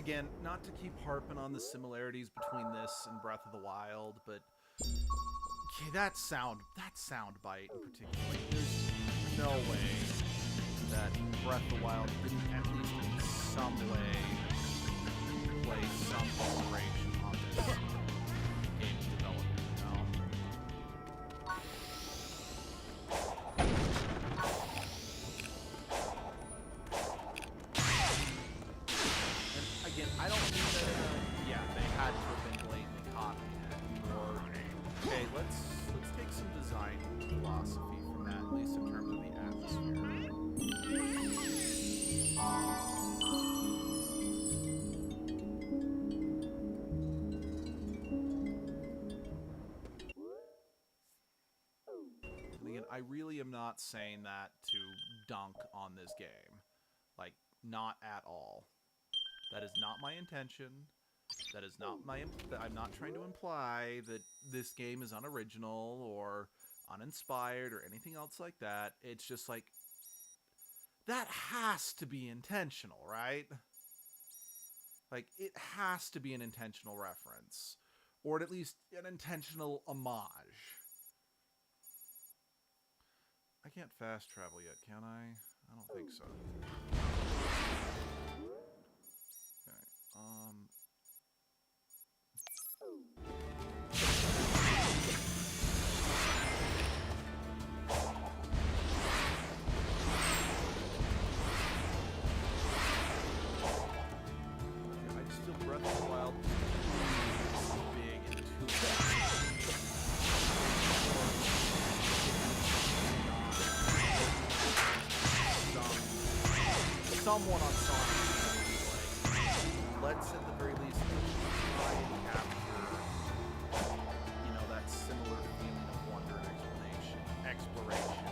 again, not to keep harping on the similarities between this and Breath of the Wild, but okay, that sound bite in particular, like, there's no way that Breath of the Wild didn't at least in some way play some inspiration on this game's development, you know? And again, I don't mean that, yeah, they had to have been blatantly copying it, or, okay, let's take some design philosophy from that, at least in terms of the atmosphere. And again, I really am not saying that to dunk on this game. Like, not at all. That is not my intention. That is not my... I'm not trying to imply that this game is unoriginal or uninspired or anything else like that. It's just like... that has to be intentional, right? Like, it has to be an intentional reference. Or at least an intentional homage. I can't fast travel yet, can I? I don't think so. Okay, I just feel Breath of the Wild is too big and too someone on Sonic, like, let's at the very least try and capture, you know, that similar feeling of wonder and exploration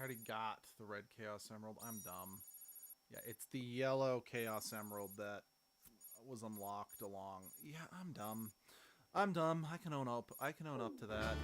already got the red Chaos Emerald. I'm dumb. Yeah, it's the yellow Chaos Emerald that was unlocked along. Yeah, I'm dumb. I'm dumb. I can own up. I can own up to that.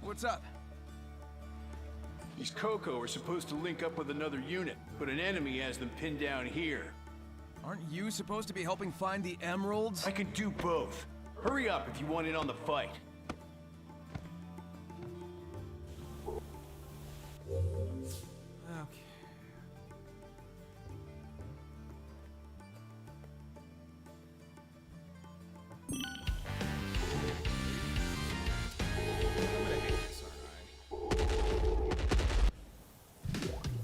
What's up? These Coco are supposed to link up with another unit, but an enemy has them pinned down here. Aren't you supposed to be helping find the emeralds? I can do both. Hurry up if you want in on the fight. Okay. I'm gonna hate this, aren't I? Get ready.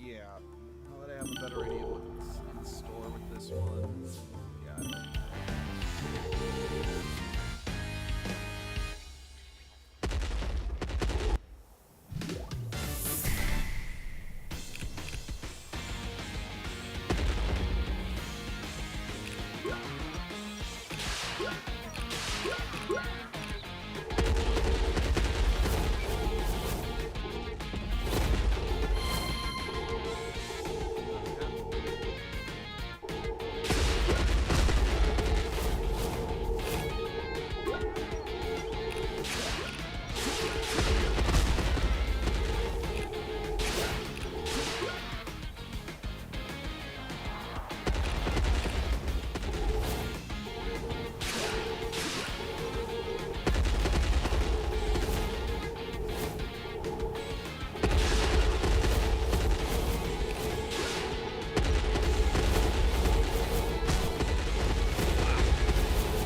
Yeah, now that I have a better idea what's in store with this one, yeah, I don't.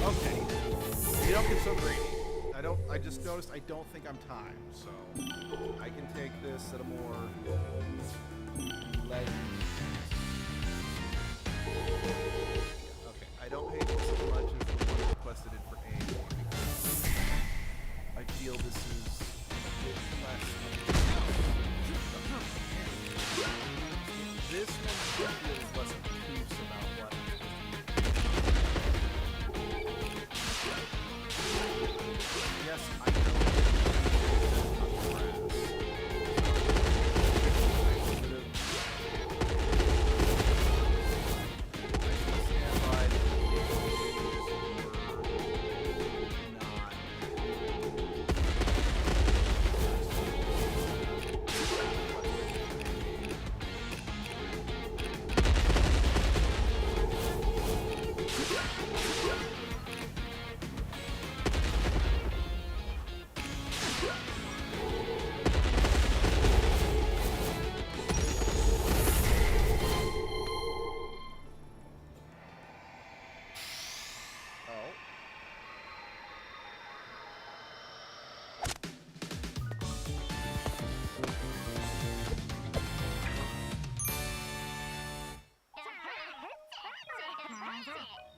Okay. You don't get so greedy. I just noticed I don't think I'm timed, so I can take this at a more leg. Okay, I don't hate this as much as the one requested it for A because I feel this is a bit less. This one feels less obtuse about what yes, I know.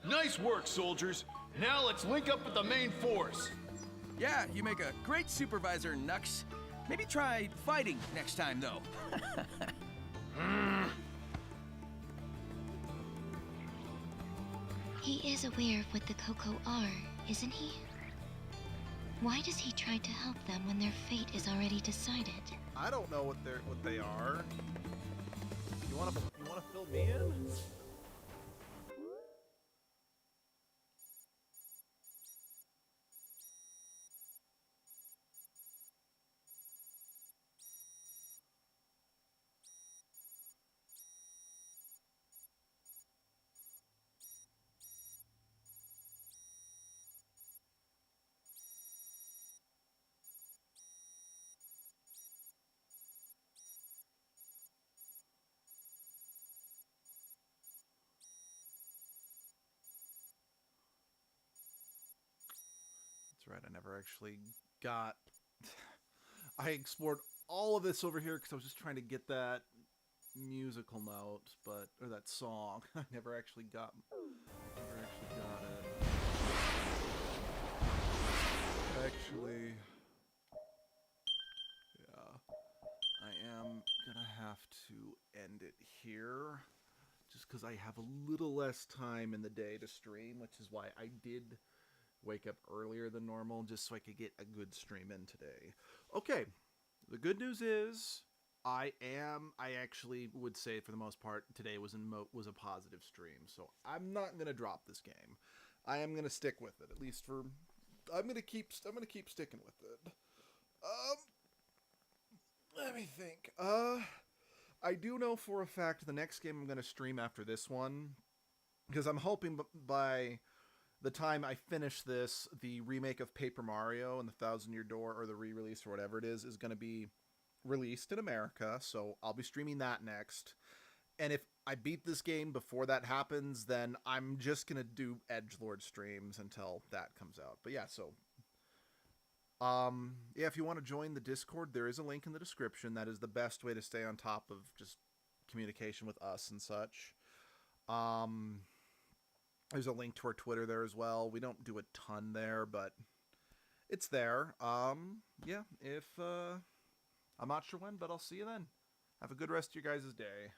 Nice work, soldiers. Now let's link up with the main force. Yeah, you make a great supervisor, Nux. Maybe try fighting next time, though. He is aware of what the Coco are, isn't he? Why does he try to help them when their fate is already decided? I don't know what they are. You wanna fill me in? That's right, I never actually got... I explored all of this over here because I was just trying to get that musical note, or that song. I never actually got it. Actually, yeah, I am gonna have to end it here, just because I have a little less time in the day to stream, which is why I did wake up earlier than normal, just so I could get a good stream in today. Okay, the good news is I actually would say for the most part today was a positive stream, so I'm not gonna drop this game. I am gonna stick with it, at least for... I'm gonna keep sticking with it. Let me think. I do know for a fact the next game I'm gonna stream after this one, because I'm hoping by the time I finish this, the remake of Paper Mario and the Thousand Year Door, or the re-release or whatever it is going to be released in America, so I'll be streaming that next. And if I beat this game before that happens, then I'm just going to do edgelord streams until that comes out. But yeah, so... yeah, if you want to join the Discord, there is a link in the description. That is the best way to stay on top of just communication with us and such. There's a link to our Twitter there as well. We don't do a ton there, but it's there. Yeah, if I'm not sure when, but I'll see you then. Have a good rest of your guys' day.